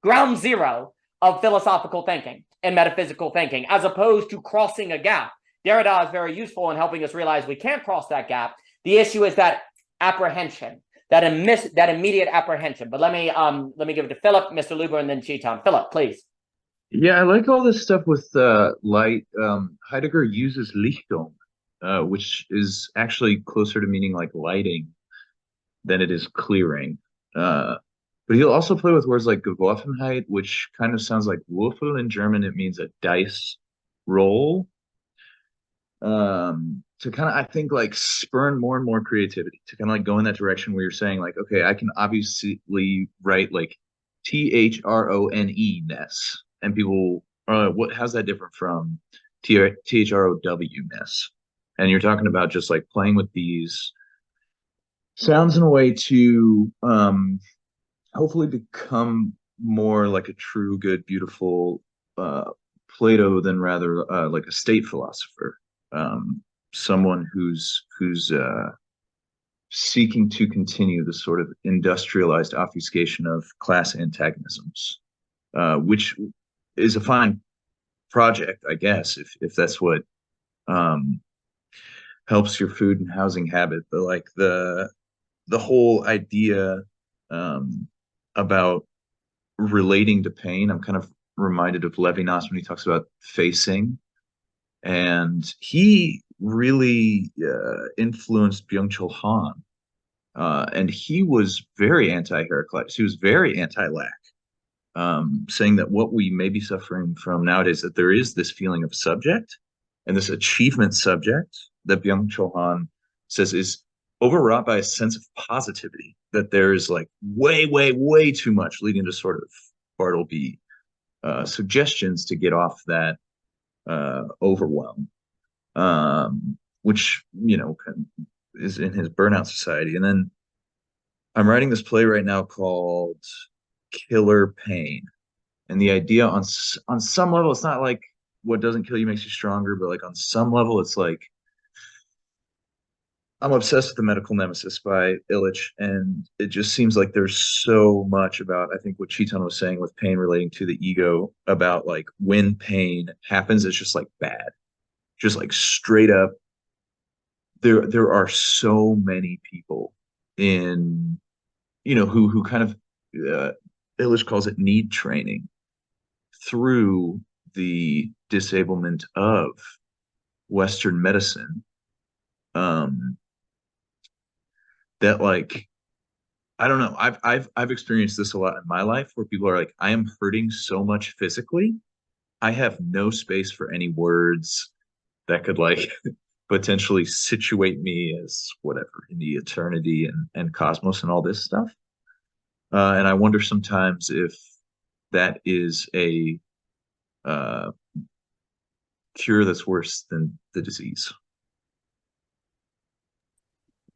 ground zero of philosophical thinking and metaphysical thinking, as opposed to crossing a gap. Derrida is very useful in helping us realize we can't cross that gap. The issue is that apprehension, that immediate apprehension. But let me give it to Philip, Mr. Luber, and then Chetan. Philip, please. Yeah, I like all this stuff with light. Heidegger uses Lichtung, which is actually closer to meaning like lighting than it is clearing. But he'll also play with words like Geworfenheit, which kind of sounds like Würfel in German. It means a dice roll. To kind of, I think, like spurn more and more creativity, to kind of like go in that direction where you're saying like, okay, I can obviously write like THRONE-ness, and people are like, how's that different from THROW-ness? And you're talking about just like playing with these sounds in a way to hopefully become more like a true, good, beautiful Plato than rather like a state philosopher. Someone who's seeking to continue the sort of industrialized obfuscation of class antagonisms, which is a fine project, I guess, if that's what helps your food and housing habit. But like the whole idea about relating to pain, I'm kind of reminded of Levinas when he talks about facing. And he really influenced Byung-Chul Han. And he was very anti-Heraclitus. He was very anti-Lack, saying that what we may be suffering from nowadays, that there is this feeling of subject and this achievement subject that Byung-Chul Han says is overwrought by a sense of positivity, that there is like way, way, way too much, leading to sort of Bartleby suggestions to get off that overwhelm, which is in his Burnout Society. And then I'm writing this play right now called Killer Pain, and the idea on some level, it's not like what doesn't kill you makes you stronger, but like on some level it's like I'm obsessed with The Medical Nemesis by Illich, and it just seems like there's so much about, I think, what Chetan was saying with pain relating to the ego, about like when pain happens, it's just like bad, just like straight up. There are so many people in, who kind of, Illich calls it need training through the disablement of Western medicine. That like, I don't know, I've experienced this a lot in my life, where people are like, I am hurting so much physically, I have no space for any words that could like potentially situate me as whatever in the eternity and cosmos and all this stuff. And I wonder sometimes if that is a cure that's worse than the disease.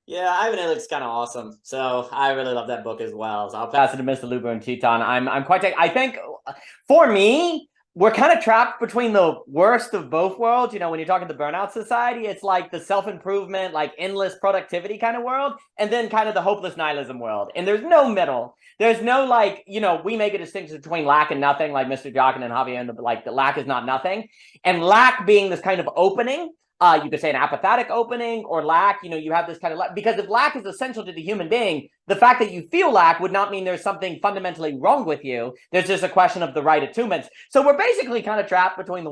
Yeah, Ivan Illich's kind of awesome. So I really love that book as well. So I'll pass it to Mr. Luber and Chetan. I'm quite. I think for me, we're kind of trapped between the worst of both worlds. When you're talking the Burnout Society, it's like the self-improvement, like endless productivity kind of world, and then kind of the hopeless nihilism world. And there's no middle. There's no like, we make a distinction between lack and nothing, like Mr. Jockin and Javier, and the lack is not nothing. And lack being this kind of opening. You could say an apophatic opening, or lack, you have this kind of lack, because if lack is essential to the human being, the fact that you feel lack would not mean there's something fundamentally wrong with you. There's just a question of the right attunements. So we're basically kind of trapped between the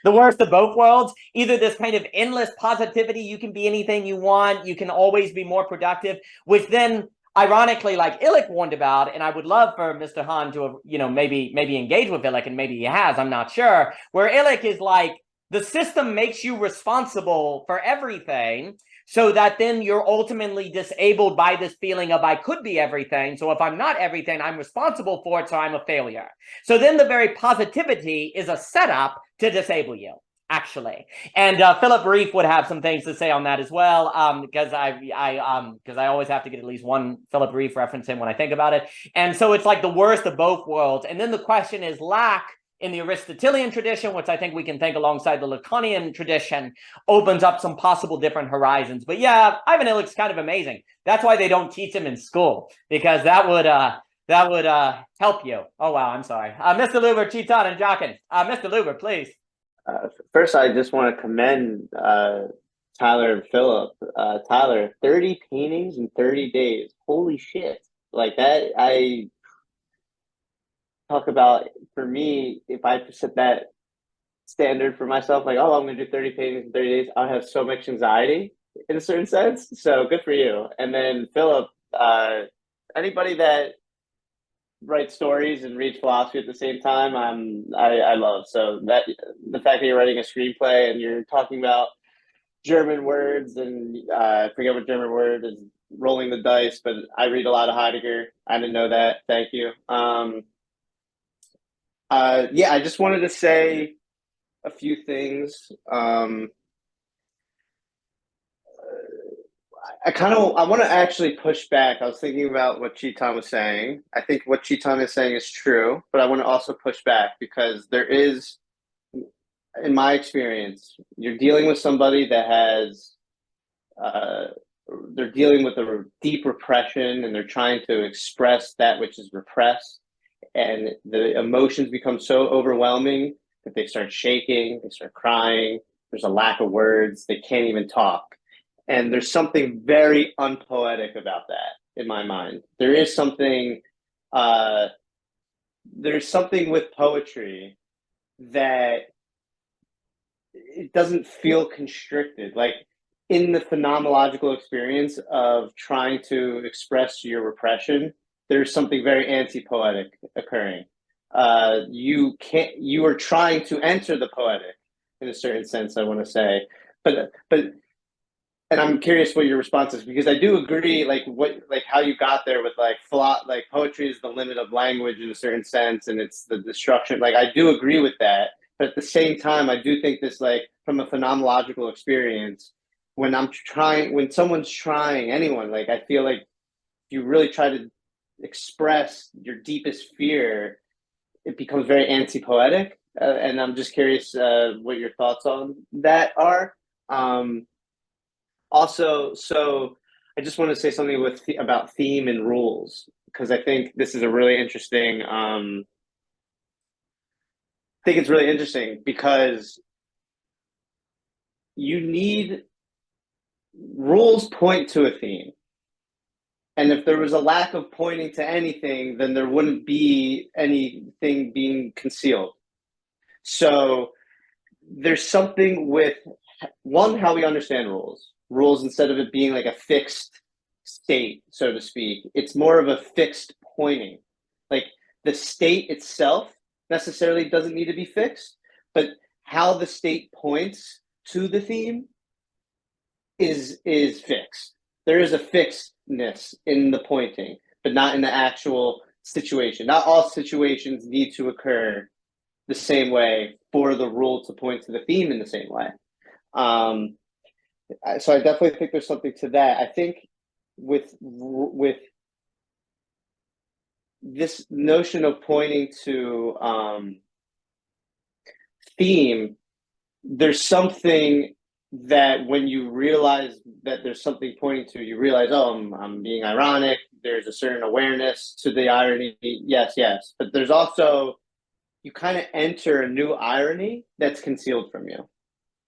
worst of both worlds. Either this kind of endless positivity, you can be anything you want, you can always be more productive, which then ironically, like Illich warned about, and I would love for Mr. Han to have, maybe engage with Illich, and maybe he has, I'm not sure, where Illich is like, the system makes you responsible for everything, so that then you're ultimately disabled by this feeling of I could be everything. So if I'm not everything, I'm responsible for it, so I'm a failure. So then the very positivity is a setup to disable you, actually. And Philip Reef would have some things to say on that as well, because I always have to get at least one Philip Reef reference in when I think about it. And so it's like the worst of both worlds. And then the question is lack in the Aristotelian tradition, which I think we can think alongside the Lacanian tradition, opens up some possible different horizons. But yeah, Ivan Illich's kind of amazing. That's why they don't teach him in school, because that would help you. Oh, wow, I'm sorry. Mr. Luber, Chetan, and Jockin. Mr. Luber, please. First, I just want to commend Tyler and Philip. Tyler, 30 paintings in 30 days. Holy shit. Like that, I talk about, for me, if I set that standard for myself, like, oh, I'm going to do 30 paintings in 30 days, I have so much anxiety in a certain sense. So good for you. And then Philip, anybody that writes stories and reads philosophy at the same time, I love. So that the fact that you're writing a screenplay and you're talking about German words, and I forget what German word is, rolling the dice, but I read a lot of Heidegger. I didn't know that. Thank you. Yeah, I just wanted to say a few things. I want to actually push back. I was thinking about what Chetan was saying. I think what Chetan is saying is true, but I want to also push back, because there is, in my experience, you're dealing with somebody that has, they're dealing with a deep repression, and they're trying to express that which is repressed. And the emotions become so overwhelming that they start shaking, they start crying, there's a lack of words, they can't even talk. And there's something very unpoetic about that in my mind. There is something, with poetry that it doesn't feel constricted. Like in the phenomenological experience of trying to express your repression, there's something very anti-poetic occurring. You are trying to enter the poetic in a certain sense, I want to say, but and I'm curious what your response is, because I do agree, like how you got there with like poetry is the limit of language in a certain sense, and it's the destruction. Like I do agree with that, but at the same time, I do think this, like from a phenomenological experience, when someone's trying, anyone, like I feel like you really try to express your deepest fear, it becomes very anti-poetic, and I'm just curious what your thoughts on that are. Also, so I just want to say something about theme and rules, because I think this is a really interesting. I think it's really interesting because you need rules point to a theme. And if there was a lack of pointing to anything, then there wouldn't be anything being concealed. So there's something with, one, how we understand rules. Rules, instead of it being like a fixed state, so to speak, it's more of a fixed pointing. Like the state itself necessarily doesn't need to be fixed, but how the state points to the theme is fixed. There is a fixedness in the pointing, but not in the actual situation. Not all situations need to occur the same way for the rule to point to the theme in the same way. So I definitely think there's something to that. I think with this notion of pointing to theme, there's something that when you realize that there's something pointing to, you realize, oh, I'm being ironic. There's a certain awareness to the irony. Yes. But there's also, you kind of enter a new irony that's concealed from you.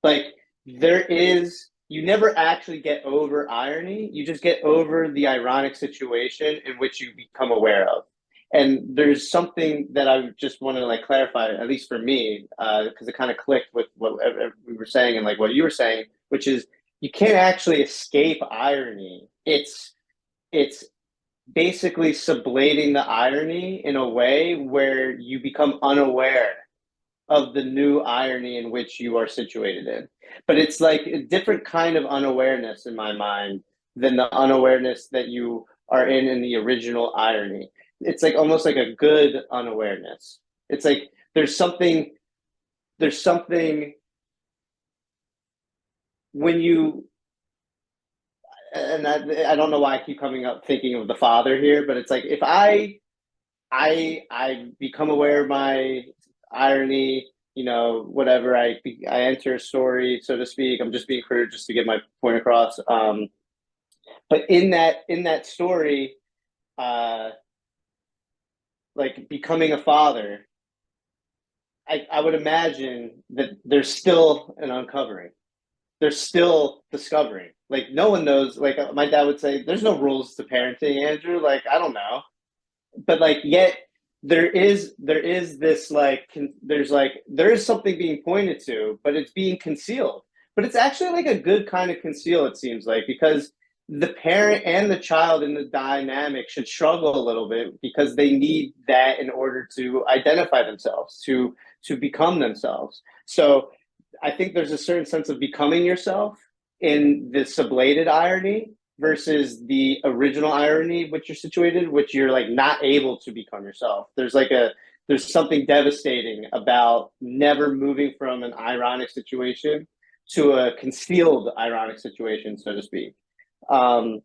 Like you never actually get over irony. You just get over the ironic situation in which you become aware of. And there's something that I just want to like clarify, at least for me, because it kind of clicked with what we were saying and like what you were saying, which is you can't actually escape irony. It's basically sublating the irony in a way where you become unaware of the new irony in which you are situated in. But it's like a different kind of unawareness in my mind than the unawareness that you are in the original irony. It's like almost like a good unawareness. It's like there's something when you, and I don't know why I keep coming up thinking of the father here, but it's like if I become aware of my irony, you know, whatever, I enter a story, so to speak. I'm just being crude just to get my point across. But in that story, like becoming a father, I would imagine that there's still an uncovering. There's still discovering. Like no one knows. Like my dad would say, there's no rules to parenting, Andrew. Like I don't know, but like yet there is this like there is something being pointed to, but it's being concealed. But it's actually like a good kind of conceal, it seems like, because the parent and the child in the dynamic should struggle a little bit because they need that in order to identify themselves, to become themselves. So I think there's a certain sense of becoming yourself in the sublated irony versus the original irony which you're situated, which you're like not able to become yourself. There's something devastating about never moving from an ironic situation to a concealed ironic situation, so to speak. And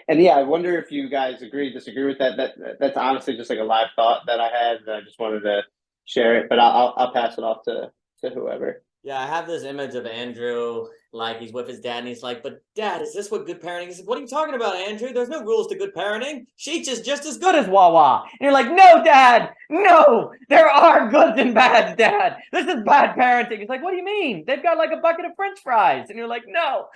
yeah, I wonder if you guys disagree with that. That's honestly just like a live thought that I had, and I just wanted to share it. But I'll pass it off to whoever. Yeah, I have this image of Andrew, like he's with his dad, and he's like, but Dad, is this what good parenting is? What are you talking about, Andrew? There's no rules to good parenting. Sheets is just as good as Wawa. And you're like, no, Dad, no, there are goods and bads, Dad. This is bad parenting. He's like, what do you mean? They've got like a bucket of French fries. And you're like, no.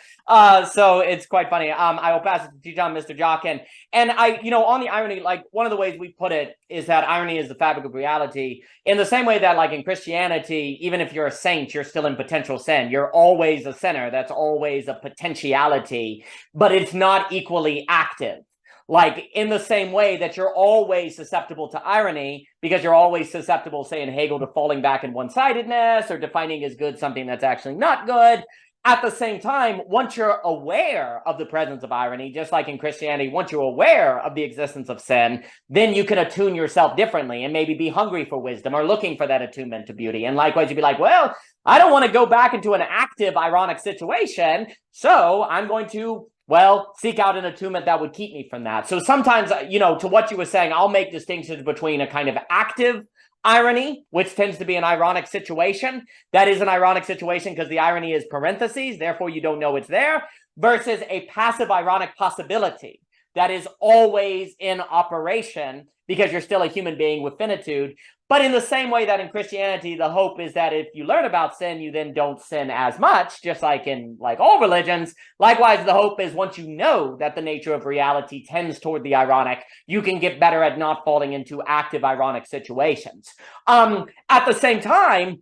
So it's quite funny. I will pass it to Chetan, Mr. Jockin. And on the irony, like one of the ways we put it is that irony is the fabric of reality. In the same way that like in Christianity, even if you're a saint, you're still in potential sin. You're always a sinner. That's always a potentiality, but it's not equally active. Like in the same way that you're always susceptible to irony because you're always susceptible, say in Hegel, to falling back in one-sidedness or defining as good something that's actually not good. At the same time, once you're aware of the presence of irony, just like in Christianity, once you're aware of the existence of sin, then you can attune yourself differently and maybe be hungry for wisdom or looking for that attunement to beauty. And likewise, you'd be like, well, I don't want to go back into an active ironic situation, so I'm going to, seek out an attunement that would keep me from that. So sometimes, to what you were saying, I'll make distinctions between a kind of active irony, which tends to be an ironic situation. That is an ironic situation because the irony is parentheses, therefore you don't know it's there, versus a passive ironic possibility that is always in operation because you're still a human being with finitude. But in the same way that in Christianity, the hope is that if you learn about sin, you then don't sin as much, just like in like all religions. Likewise, the hope is once you know that the nature of reality tends toward the ironic, you can get better at not falling into active ironic situations. At the same time,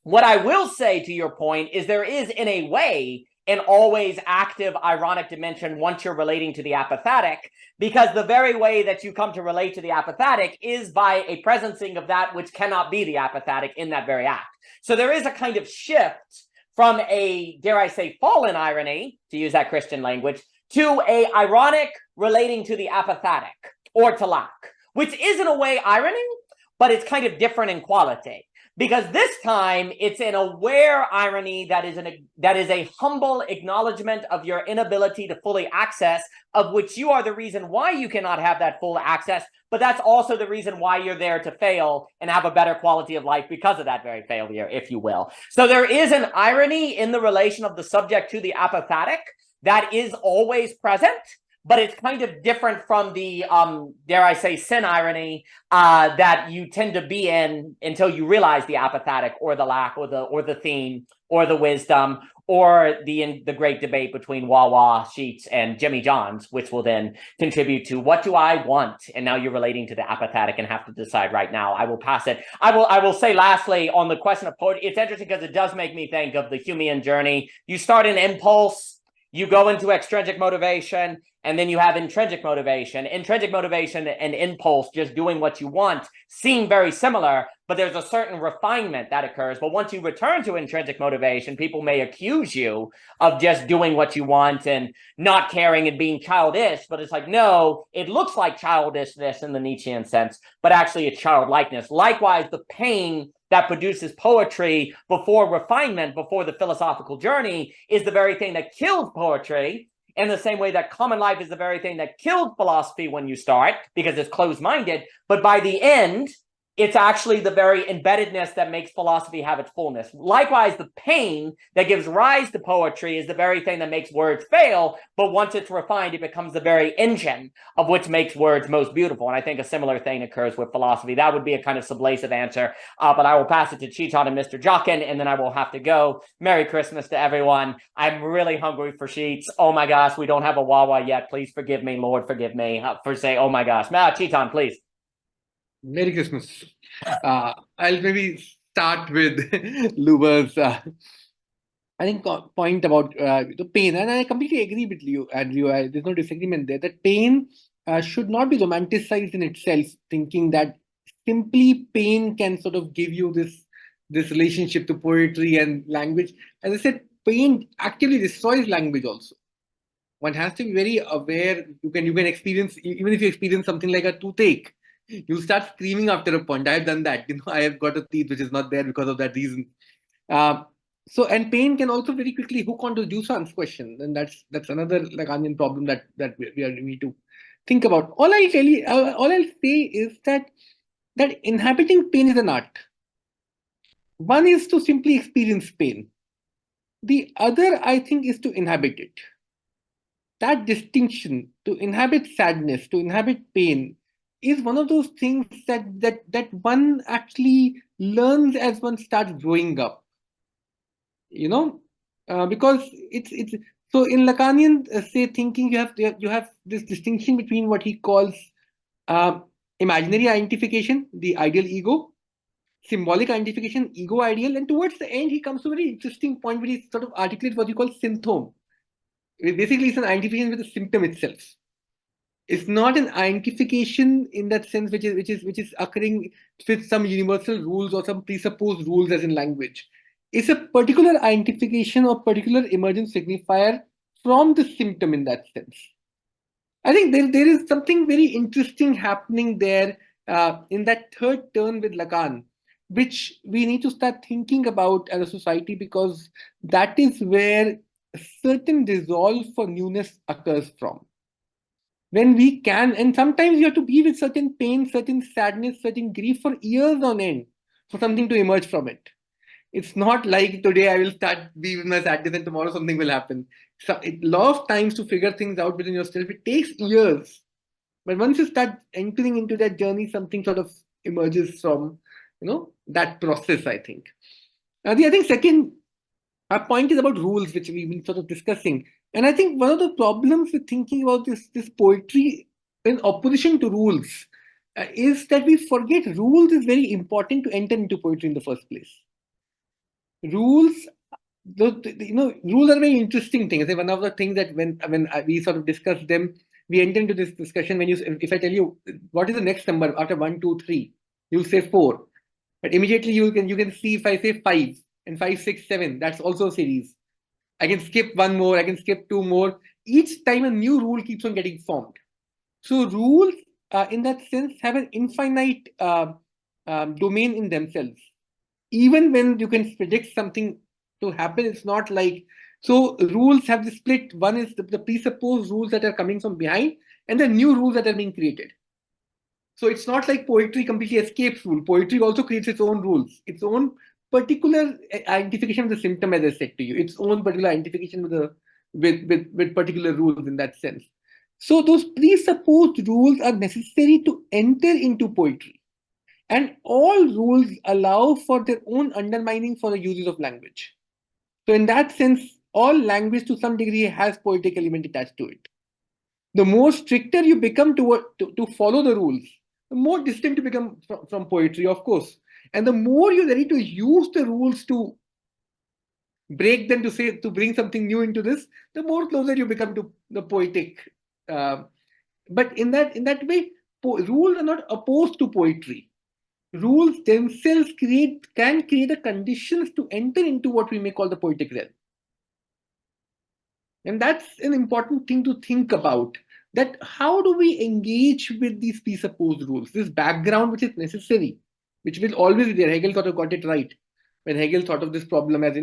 what I will say to your point is there is, in a way, an always active ironic dimension once you're relating to the apathetic, because the very way that you come to relate to the apathetic is by a presencing of that which cannot be the apathetic in that very act. So there is a kind of shift from a, dare I say, fallen irony, to use that Christian language, to a ironic relating to the apathetic or to lack, which is in a way irony, but it's kind of different in quality. Because this time it's an aware irony that is a humble acknowledgement of your inability to fully access, of which you are the reason why you cannot have that full access, but that's also the reason why you're there to fail and have a better quality of life because of that very failure, if you will. So there is an irony in the relation of the subject to the apathetic that is always present, but it's kind of different from the, dare I say, sin irony that you tend to be in until you realize the apathetic or the lack or the theme or the wisdom or the great debate between Wawa, Sheets, and Jimmy Johns, which will then contribute to what do I want? And now you're relating to the apathetic and have to decide right now. I will pass it. I will say lastly on the question of poetry, it's interesting because it does make me think of the Humean journey. You start an impulse, You go into extrinsic motivation, and then you have intrinsic motivation. Intrinsic motivation and impulse, just doing what you want, seem very similar, but there's a certain refinement that occurs. But once you return to intrinsic motivation, people may accuse you of just doing what you want and not caring and being childish. But it's like, no, it looks like childishness in the Nietzschean sense, but actually it's childlikeness. Likewise, the pain that produces poetry before refinement, before the philosophical journey, is the very thing that kills poetry, in the same way that common life is the very thing that killed philosophy when you start, because it's closed-minded. But by the end, it's actually the very embeddedness that makes philosophy have its fullness. Likewise, the pain that gives rise to poetry is the very thing that makes words fail, but once it's refined, it becomes the very engine of which makes words most beautiful. And I think a similar thing occurs with philosophy. That would be a kind of sublasive answer, but I will pass it to Chetan and Mr. Jockin, and then I will have to go. Merry Christmas to everyone. I'm really hungry for sheets. Oh my gosh, we don't have a Wawa yet. Please forgive me, Lord, forgive me for saying, oh my gosh. Chetan, please. Merry Christmas. I'll maybe start with Luba's, I think, point about the pain. And I completely agree with you, Andrew. There's no disagreement there. That pain should not be romanticized in itself, thinking that simply pain can sort of give you this relationship to poetry and language. As I said, pain actually destroys language also. One has to be very aware. You can experience, even if you experience something like a toothache, you'll start screaming after a point. I have done that. I have got a teeth which is not there because of that reason. And pain can also very quickly hook onto Dusan's question, and that's another Lacanian problem that we need to think about. All I'll say is that inhabiting pain is an art. One is to simply experience pain. The other, I think, is to inhabit it. That distinction, to inhabit sadness, to inhabit pain, is one of those things that one actually learns as one starts growing up. Because it's so in Lacanian thinking, you have this distinction between what he calls imaginary identification, the ideal ego, symbolic identification, ego ideal, and towards the end he comes to a very interesting point where he sort of articulates what he calls symptom. Basically, it's an identification with the symptom itself. It's not an identification in that sense which is occurring with some universal rules or some presupposed rules as in language. It's a particular identification or particular emergent signifier from the symptom in that sense. I think there is something very interesting happening there in that third turn with Lacan, which we need to start thinking about as a society, because that is where a certain resolve for newness occurs from. When we can, and sometimes you have to be with certain pain, certain sadness, certain grief for years on end for something to emerge from it. It's not like today I will start be with my sadness and tomorrow something will happen. So a lot of times to figure things out within yourself, it takes years. But once you start entering into that journey, something sort of emerges from that process, I think. I think second, our point is about rules, which we've been sort of discussing. And I think one of the problems with thinking about this poetry in opposition to rules is that we forget rules is very important to enter into poetry in the first place. Rules, rules are a very interesting thing. One of the things that when we sort of discuss them, we enter into this discussion when if I tell you what is the next number after 1, 2, 3, you'll say 4. But immediately you can see if I say 5 and 5, 6, 7, that's also a series. I can skip one more, I can skip 2 more. Each time a new rule keeps on getting formed. So rules, in that sense, have an infinite domain in themselves. Even when you can predict something to happen, it's not like, so rules have the split. One is the presupposed rules that are coming from behind and the new rules that are being created. So it's not like poetry completely escapes rule. Poetry also creates its own rules, its own particular identification of the symptom, as I said to you, its own particular identification with particular rules in that sense. So those presupposed rules are necessary to enter into poetry. And all rules allow for their own undermining for the uses of language. So in that sense, all language to some degree has poetic element attached to it. The more stricter you become to follow the rules, the more distant you become from poetry, of course. And the more you're ready to use the rules to break them to bring something new into this, the more closer you become to the poetic. But in that way, rules are not opposed to poetry. Rules themselves can create the conditions to enter into what we may call the poetic realm. And that's an important thing to think about, that how do we engage with these presupposed rules, this background which is necessary, which will always be there. Hegel sort of got it right when Hegel thought of this problem as,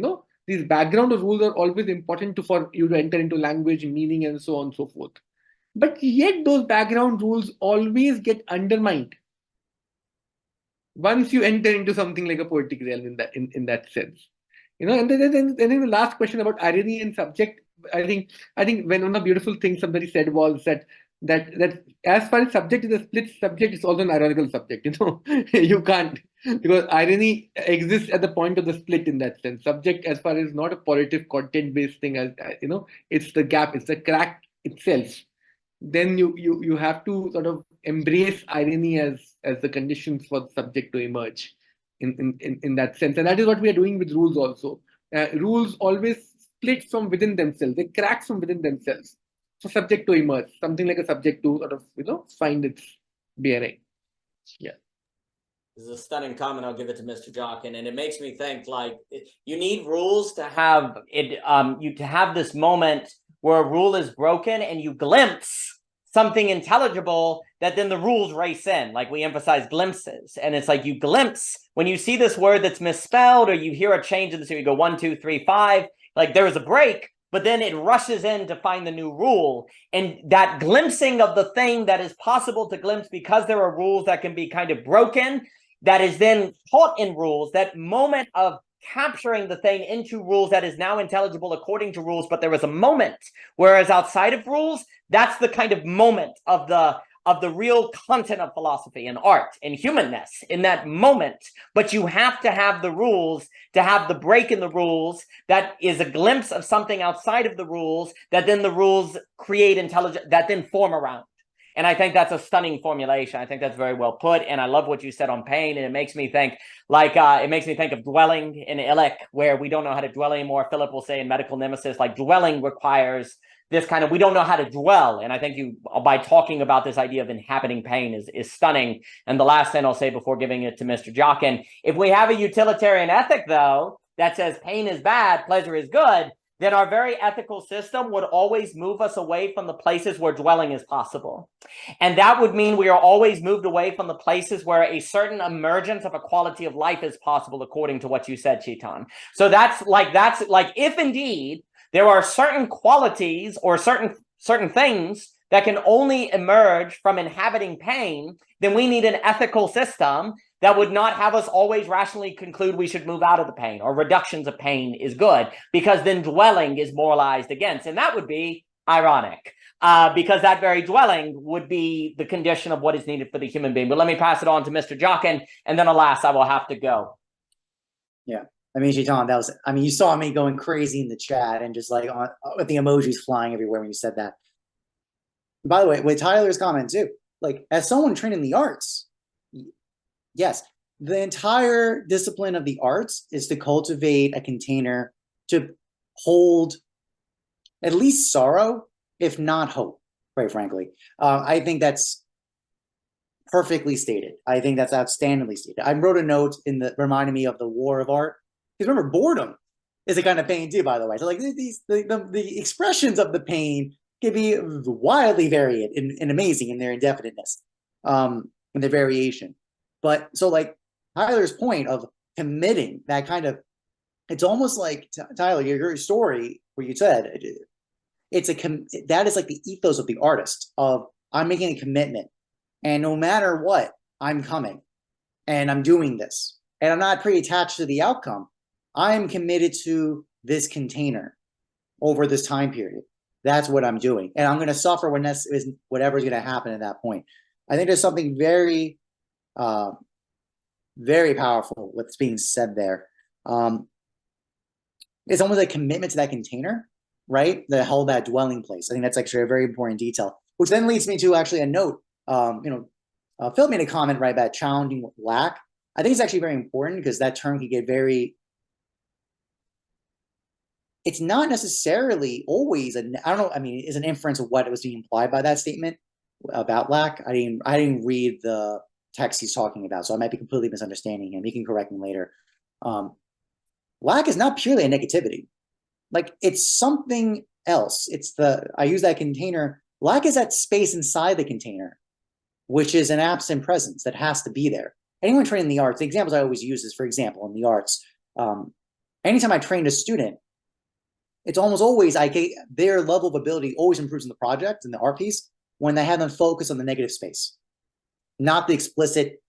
these background rules are always important for you to enter into language, meaning, and so on and so forth. But yet those background rules always get undermined once you enter into something like a poetic realm in that sense. And then the last question about irony and subject, I think when one of the beautiful things somebody said was that as far as subject is a split subject, it's also an ironical subject. You can't, because irony exists at the point of the split in that sense. Subject, as far as not a positive content-based thing, as it's the gap, it's the crack itself. Then you have to sort of embrace irony as the conditions for the subject to emerge in that sense. And that is what we are doing with rules also. Rules always split from within themselves. They crack from within themselves. So subject to emerge, something like a subject to sort of find its bearing. Yeah. This is a stunning comment. I'll give it to Mr. Jockin, and it makes me think like you need rules to have it. To have this moment where a rule is broken and you glimpse something intelligible that then the rules race in. Like we emphasize glimpses, and it's like you glimpse when you see this word that's misspelled or you hear a change in the series. You go 1, 2, 3, 5. Like there was a break, but then it rushes in to find the new rule. And that glimpsing of the thing that is possible to glimpse because there are rules that can be kind of broken, that is then taught in rules, that moment of capturing the thing into rules that is now intelligible according to rules, but there was a moment. Whereas outside of rules, that's the kind of moment of the real content of philosophy and art and humanness in that moment. But you have to have the rules, to have the break in the rules that is a glimpse of something outside of the rules, that then the rules create intelligence, that then form around. And I think that's a stunning formulation. I think that's very well put. And I love what you said on pain. And it makes me think of dwelling in Illic, where we don't know how to dwell anymore. Philip will say in Medical Nemesis, like dwelling requires this kind of, we don't know how to dwell. And I think you, by talking about this idea of inhabiting pain is stunning. And the last thing I'll say before giving it to Mr. Jockin, if we have a utilitarian ethic, though, that says pain is bad, pleasure is good, then our very ethical system would always move us away from the places where dwelling is possible. And that would mean we are always moved away from the places where a certain emergence of a quality of life is possible, according to what you said, Chetan. So that's like if indeed there are certain qualities or certain things that can only emerge from inhabiting pain, then we need an ethical system that would not have us always rationally conclude we should move out of the pain, or reductions of pain is good, because then dwelling is moralized against. And that would be ironic, because that very dwelling would be the condition of what is needed for the human being. But let me pass it on to Mr. Jockin, and then alas, I will have to go. Yeah. I mean, Chetan, you saw me going crazy in the chat and just like with the emojis flying everywhere when you said that. By the way, with Tyler's comment too, like as someone trained in the arts, yes, the entire discipline of the arts is to cultivate a container to hold at least sorrow, if not hope, quite frankly. I think that's perfectly stated. I think that's outstandingly stated. I wrote a note reminding me of the war of art. Because remember, boredom is a kind of pain too, by the way. So like the expressions of the pain can be wildly varied and amazing in their indefiniteness, and their variation. But so like Tyler's point of committing that kind of, it's almost like Tyler, your story where you said that is like the ethos of the artist of I'm making a commitment, and no matter what, I'm coming and I'm doing this, and I'm not pre-attached to the outcome. I'm committed to this container over this time period. That's what I'm doing. And I'm going to suffer when whatever's going to happen at that point. I think there's something very, very powerful what's being said there. It's almost like commitment to that container, right? That hold that dwelling place. I think that's actually a very important detail, which then leads me to actually a note. Phil made a comment, right, about challenging lack. I think it's actually very important because that term can get very it's not necessarily always I don't know. I mean, is an inference of what was being implied by that statement about lack. I didn't read the text he's talking about, so I might be completely misunderstanding him. He can correct me later. Lack is not purely a negativity. Like, it's something else. I use that container. Lack is that space inside the container, which is an absent presence that has to be there. Anyone trained in the arts, the examples I always use is, for example, in the arts, anytime I trained a student, it's almost always their level of ability always improves in the project, in the art piece, when they have them focus on the negative space, not the explicit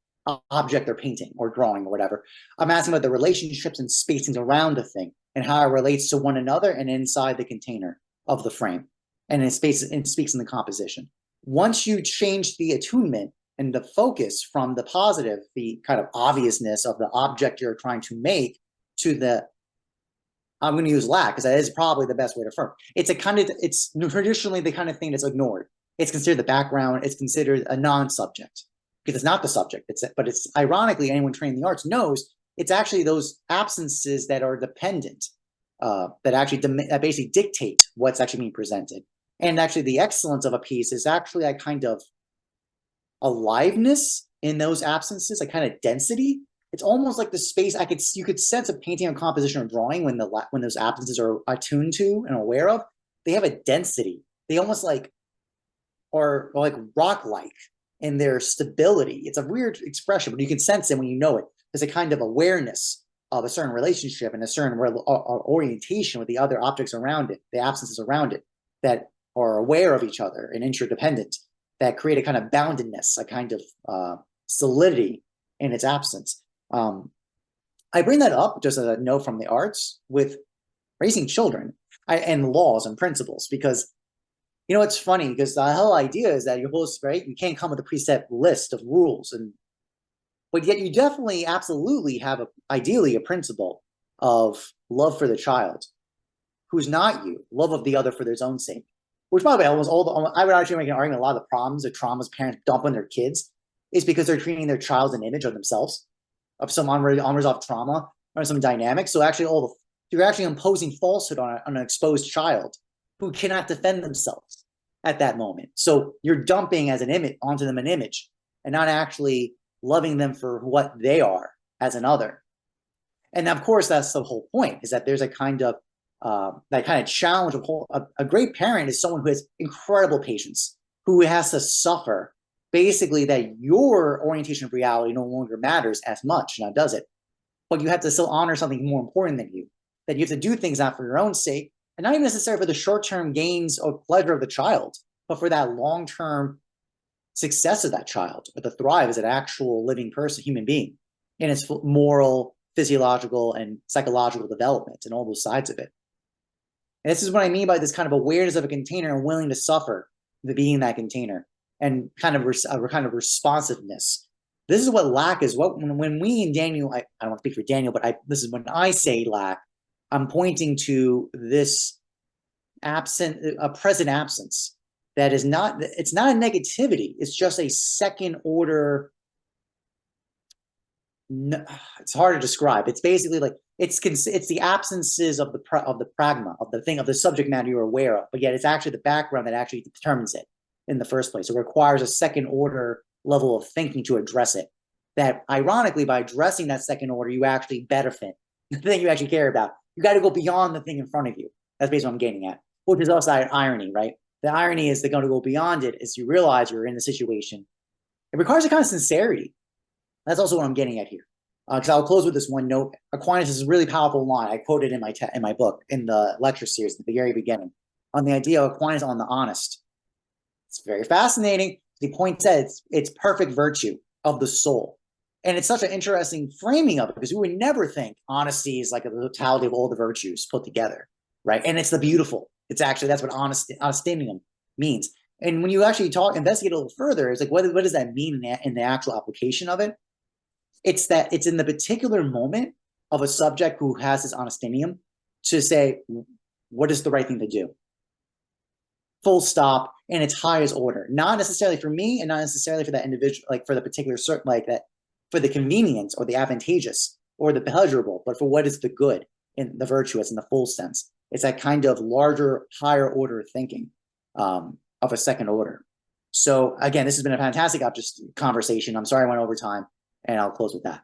object they're painting or drawing or whatever. I'm asking about the relationships and spacings around the thing and how it relates to one another and inside the container of the frame. And it speaks in the composition. Once you change the attunement and the focus from the positive, the kind of obviousness of the object you're trying to make, to the, I'm going to use lack because that is probably the best way to affirm. It's traditionally the kind of thing that's ignored. It's considered the background. It's considered a non-subject because it's not the subject. But it's ironically, anyone trained in the arts knows it's actually those absences that are dependent, that basically dictate what's actually being presented. And actually, the excellence of a piece is actually a kind of aliveness in those absences, a kind of density. It's almost like the space you could sense a painting or composition or drawing when those absences are attuned to and aware of. They have a density. They almost are like rock-like in their stability. It's a weird expression, but you can sense it when you know it. There's a kind of awareness of a certain relationship and a certain orientation with the other objects around it, the absences around it, that are aware of each other and interdependent, that create a kind of boundedness, a kind of solidity in its absence. I bring that up just as a note from the arts with raising children and laws and principles, because it's funny because the whole idea is that you're supposed to, right? You can't come with a preset list of rules, but yet you definitely absolutely have ideally a principle of love for the child who's not you, love of the other for their own sake, which by the way, I would actually make an argument. A lot of the problems that traumas parents dump on their kids is because they're treating their child as an image of themselves, of some unresolved trauma or some dynamic. So actually, you're actually imposing falsehood on an exposed child who cannot defend themselves at that moment. So you're dumping as an image onto them an image and not actually loving them for what they are as an other. And of course, that's the whole point, is that there's a kind of that kind of challenge of a great parent is someone who has incredible patience, who has to suffer basically that your orientation of reality no longer matters as much, now does it? But you have to still honor something more important than you, that you have to do things not for your own sake, and not even necessarily for the short-term gains or pleasure of the child, but for that long-term success of that child, or to thrive as an actual living person, human being, in its moral, physiological, and psychological development, and all those sides of it. And this is what I mean by this kind of awareness of a container and willing to suffer the being that container, and kind of responsiveness. This is what lack is. When we in Daniel, I don't want to speak for Daniel, but this is when I say lack, I'm pointing to this a present absence that is not, it's not a negativity. It's just a second order. It's hard to describe. It's basically like, it's the absences of the pragma, of the thing, of the subject matter you're aware of, but yet it's actually the background that actually determines it in the first place. It requires a second order level of thinking to address it. That ironically, by addressing that second order, you actually benefit the thing you actually care about. You got to go beyond the thing in front of you. That's basically what I'm getting at, which is also irony, right? The irony is they're going to go beyond it as you realize you're in the situation. It requires a kind of sincerity. That's also what I'm getting at here. Because I'll close with this one note. Aquinas is a really powerful line. I quoted in my book, in the lecture series at the very beginning, on the idea of Aquinas on the honest. It's very fascinating. He points out it's perfect virtue of the soul. And it's such an interesting framing of it, because we would never think honesty is like a totality of all the virtues put together, right? And it's the beautiful. It's actually, that's what honestium means. And when you actually investigate a little further, it's like, what does that mean in the actual application of it? It's that it's in the particular moment of a subject who has this honestium to say, what is the right thing to do? Full stop, in its highest order. Not necessarily for me, and not necessarily for that individual, like for the particular certain, like that, for the convenience or the advantageous or the pleasurable, but for what is the good in the virtuous in the full sense. It's that kind of larger, higher order thinking of a second order. So again, this has been a fantastic conversation. I'm sorry I went over time, and I'll close with that.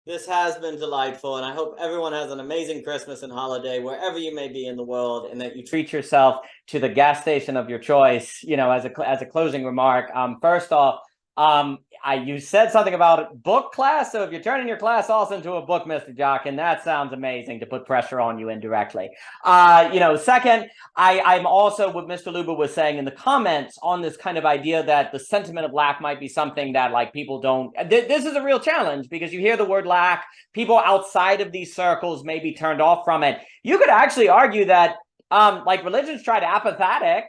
This has been delightful, and I hope everyone has an amazing Christmas and holiday wherever you may be in the world, and that you treat yourself to the gas station of your choice. You know, as a closing remark, first off, you said something about book class. So if you're turning your class also into a book, Mr. Jockin, that sounds amazing to put pressure on you indirectly. Second, I'm also what Mr. Luba was saying in the comments on this kind of idea that the sentiment of lack might be something that like people don't. This is a real challenge because you hear the word lack, people outside of these circles may be turned off from it. You could actually argue that like religions tried apathetic.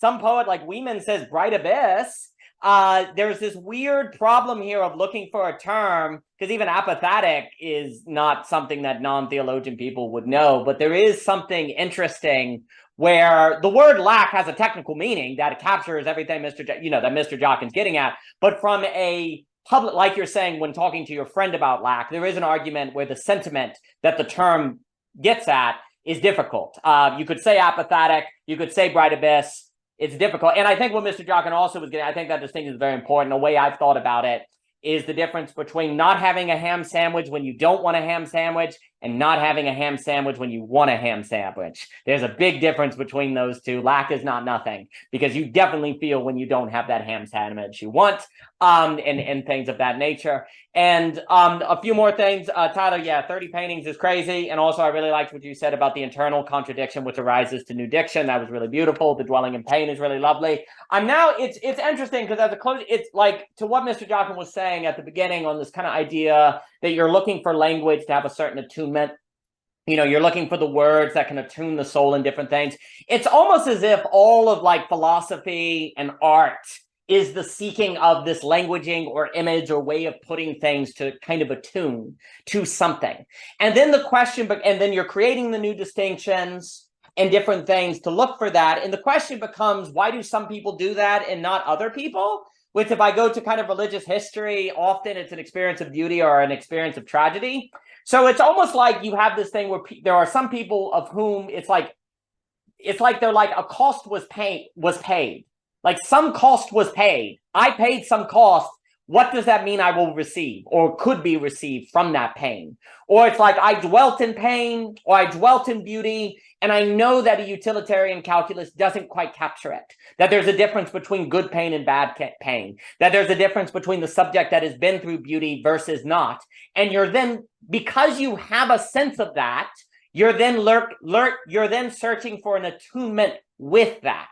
Some poet like Weeman says bright abyss. There's this weird problem here of looking for a term, because even apathetic is not something that non-theologian people would know, but there is something interesting where the word lack has a technical meaning that captures everything that Mr. Jockin's getting at, but from a public, like you're saying when talking to your friend about lack, there is an argument where the sentiment that the term gets at is difficult. You could say apathetic, you could say bright abyss. It's difficult. And I think what Mr. Jockin also was getting, I think that distinction is very important. The way I've thought about it is the difference between not having a ham sandwich when you don't want a ham sandwich and not having a ham sandwich when you want a ham sandwich. There's a big difference between those two. Lack is not nothing, because you definitely feel when you don't have that ham sandwich you want, and things of that nature. And a few more things. Tyler, yeah, 30 paintings is crazy. And also I really liked what you said about the internal contradiction which arises to new diction. That was really beautiful. The dwelling in pain is really lovely. It's interesting because as a close, it's like to what Mr. Jockin was saying at the beginning on this kind of idea that you're looking for language to have a certain attunement. You know, you're looking for the words that can attune the soul in different things. It's almost as if all of like philosophy and art is the seeking of this languaging or image or way of putting things to kind of attune to something. And then the question, and then you're creating the new distinctions and different things to look for that. And the question becomes, why do some people do that and not other people? Which if I go to kind of religious history, often it's an experience of beauty or an experience of tragedy. So it's almost like you have this thing where there are some people of whom it's like they're like a cost was paid. Like some cost was paid. I paid some cost. What does that mean I will receive or could be received from that pain? Or it's like I dwelt in pain or I dwelt in beauty, and I know that a utilitarian calculus doesn't quite capture it. That there's a difference between good pain and bad pain. That there's a difference between the subject that has been through beauty versus not. And you're then, because you have a sense of that, you're then you're then searching for an attunement with that.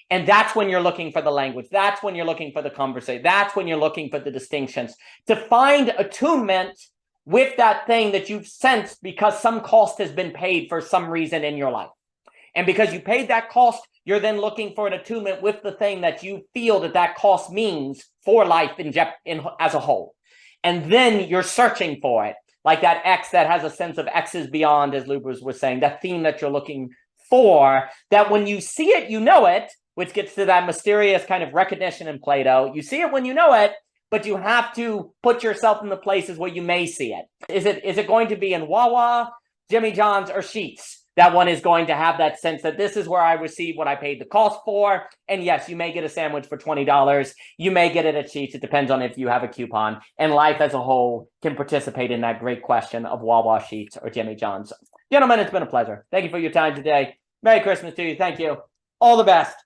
And that's when you're looking for the language. That's when you're looking for the conversation. That's when you're looking for the distinctions. To find attunement with that thing that you've sensed because some cost has been paid for some reason in your life. And because you paid that cost, you're then looking for an attunement with the thing that you feel that cost means for life as a whole. And then you're searching for it. Like that X that has a sense of X is beyond, as Lubers was saying, that theme that you're looking for, that when you see it, you know it, which gets to that mysterious kind of recognition in Plato. You see it when you know it, but you have to put yourself in the places where you may see it. Is it going to be in Wawa, Jimmy John's, or Sheetz? That one is going to have that sense that this is where I receive what I paid the cost for. And yes, you may get a sandwich for $20. You may get it at Sheetz. It depends on if you have a coupon. And life as a whole can participate in that great question of Wawa, Sheetz, or Jimmy John's. Gentlemen, it's been a pleasure. Thank you for your time today. Merry Christmas to you. Thank you. All the best.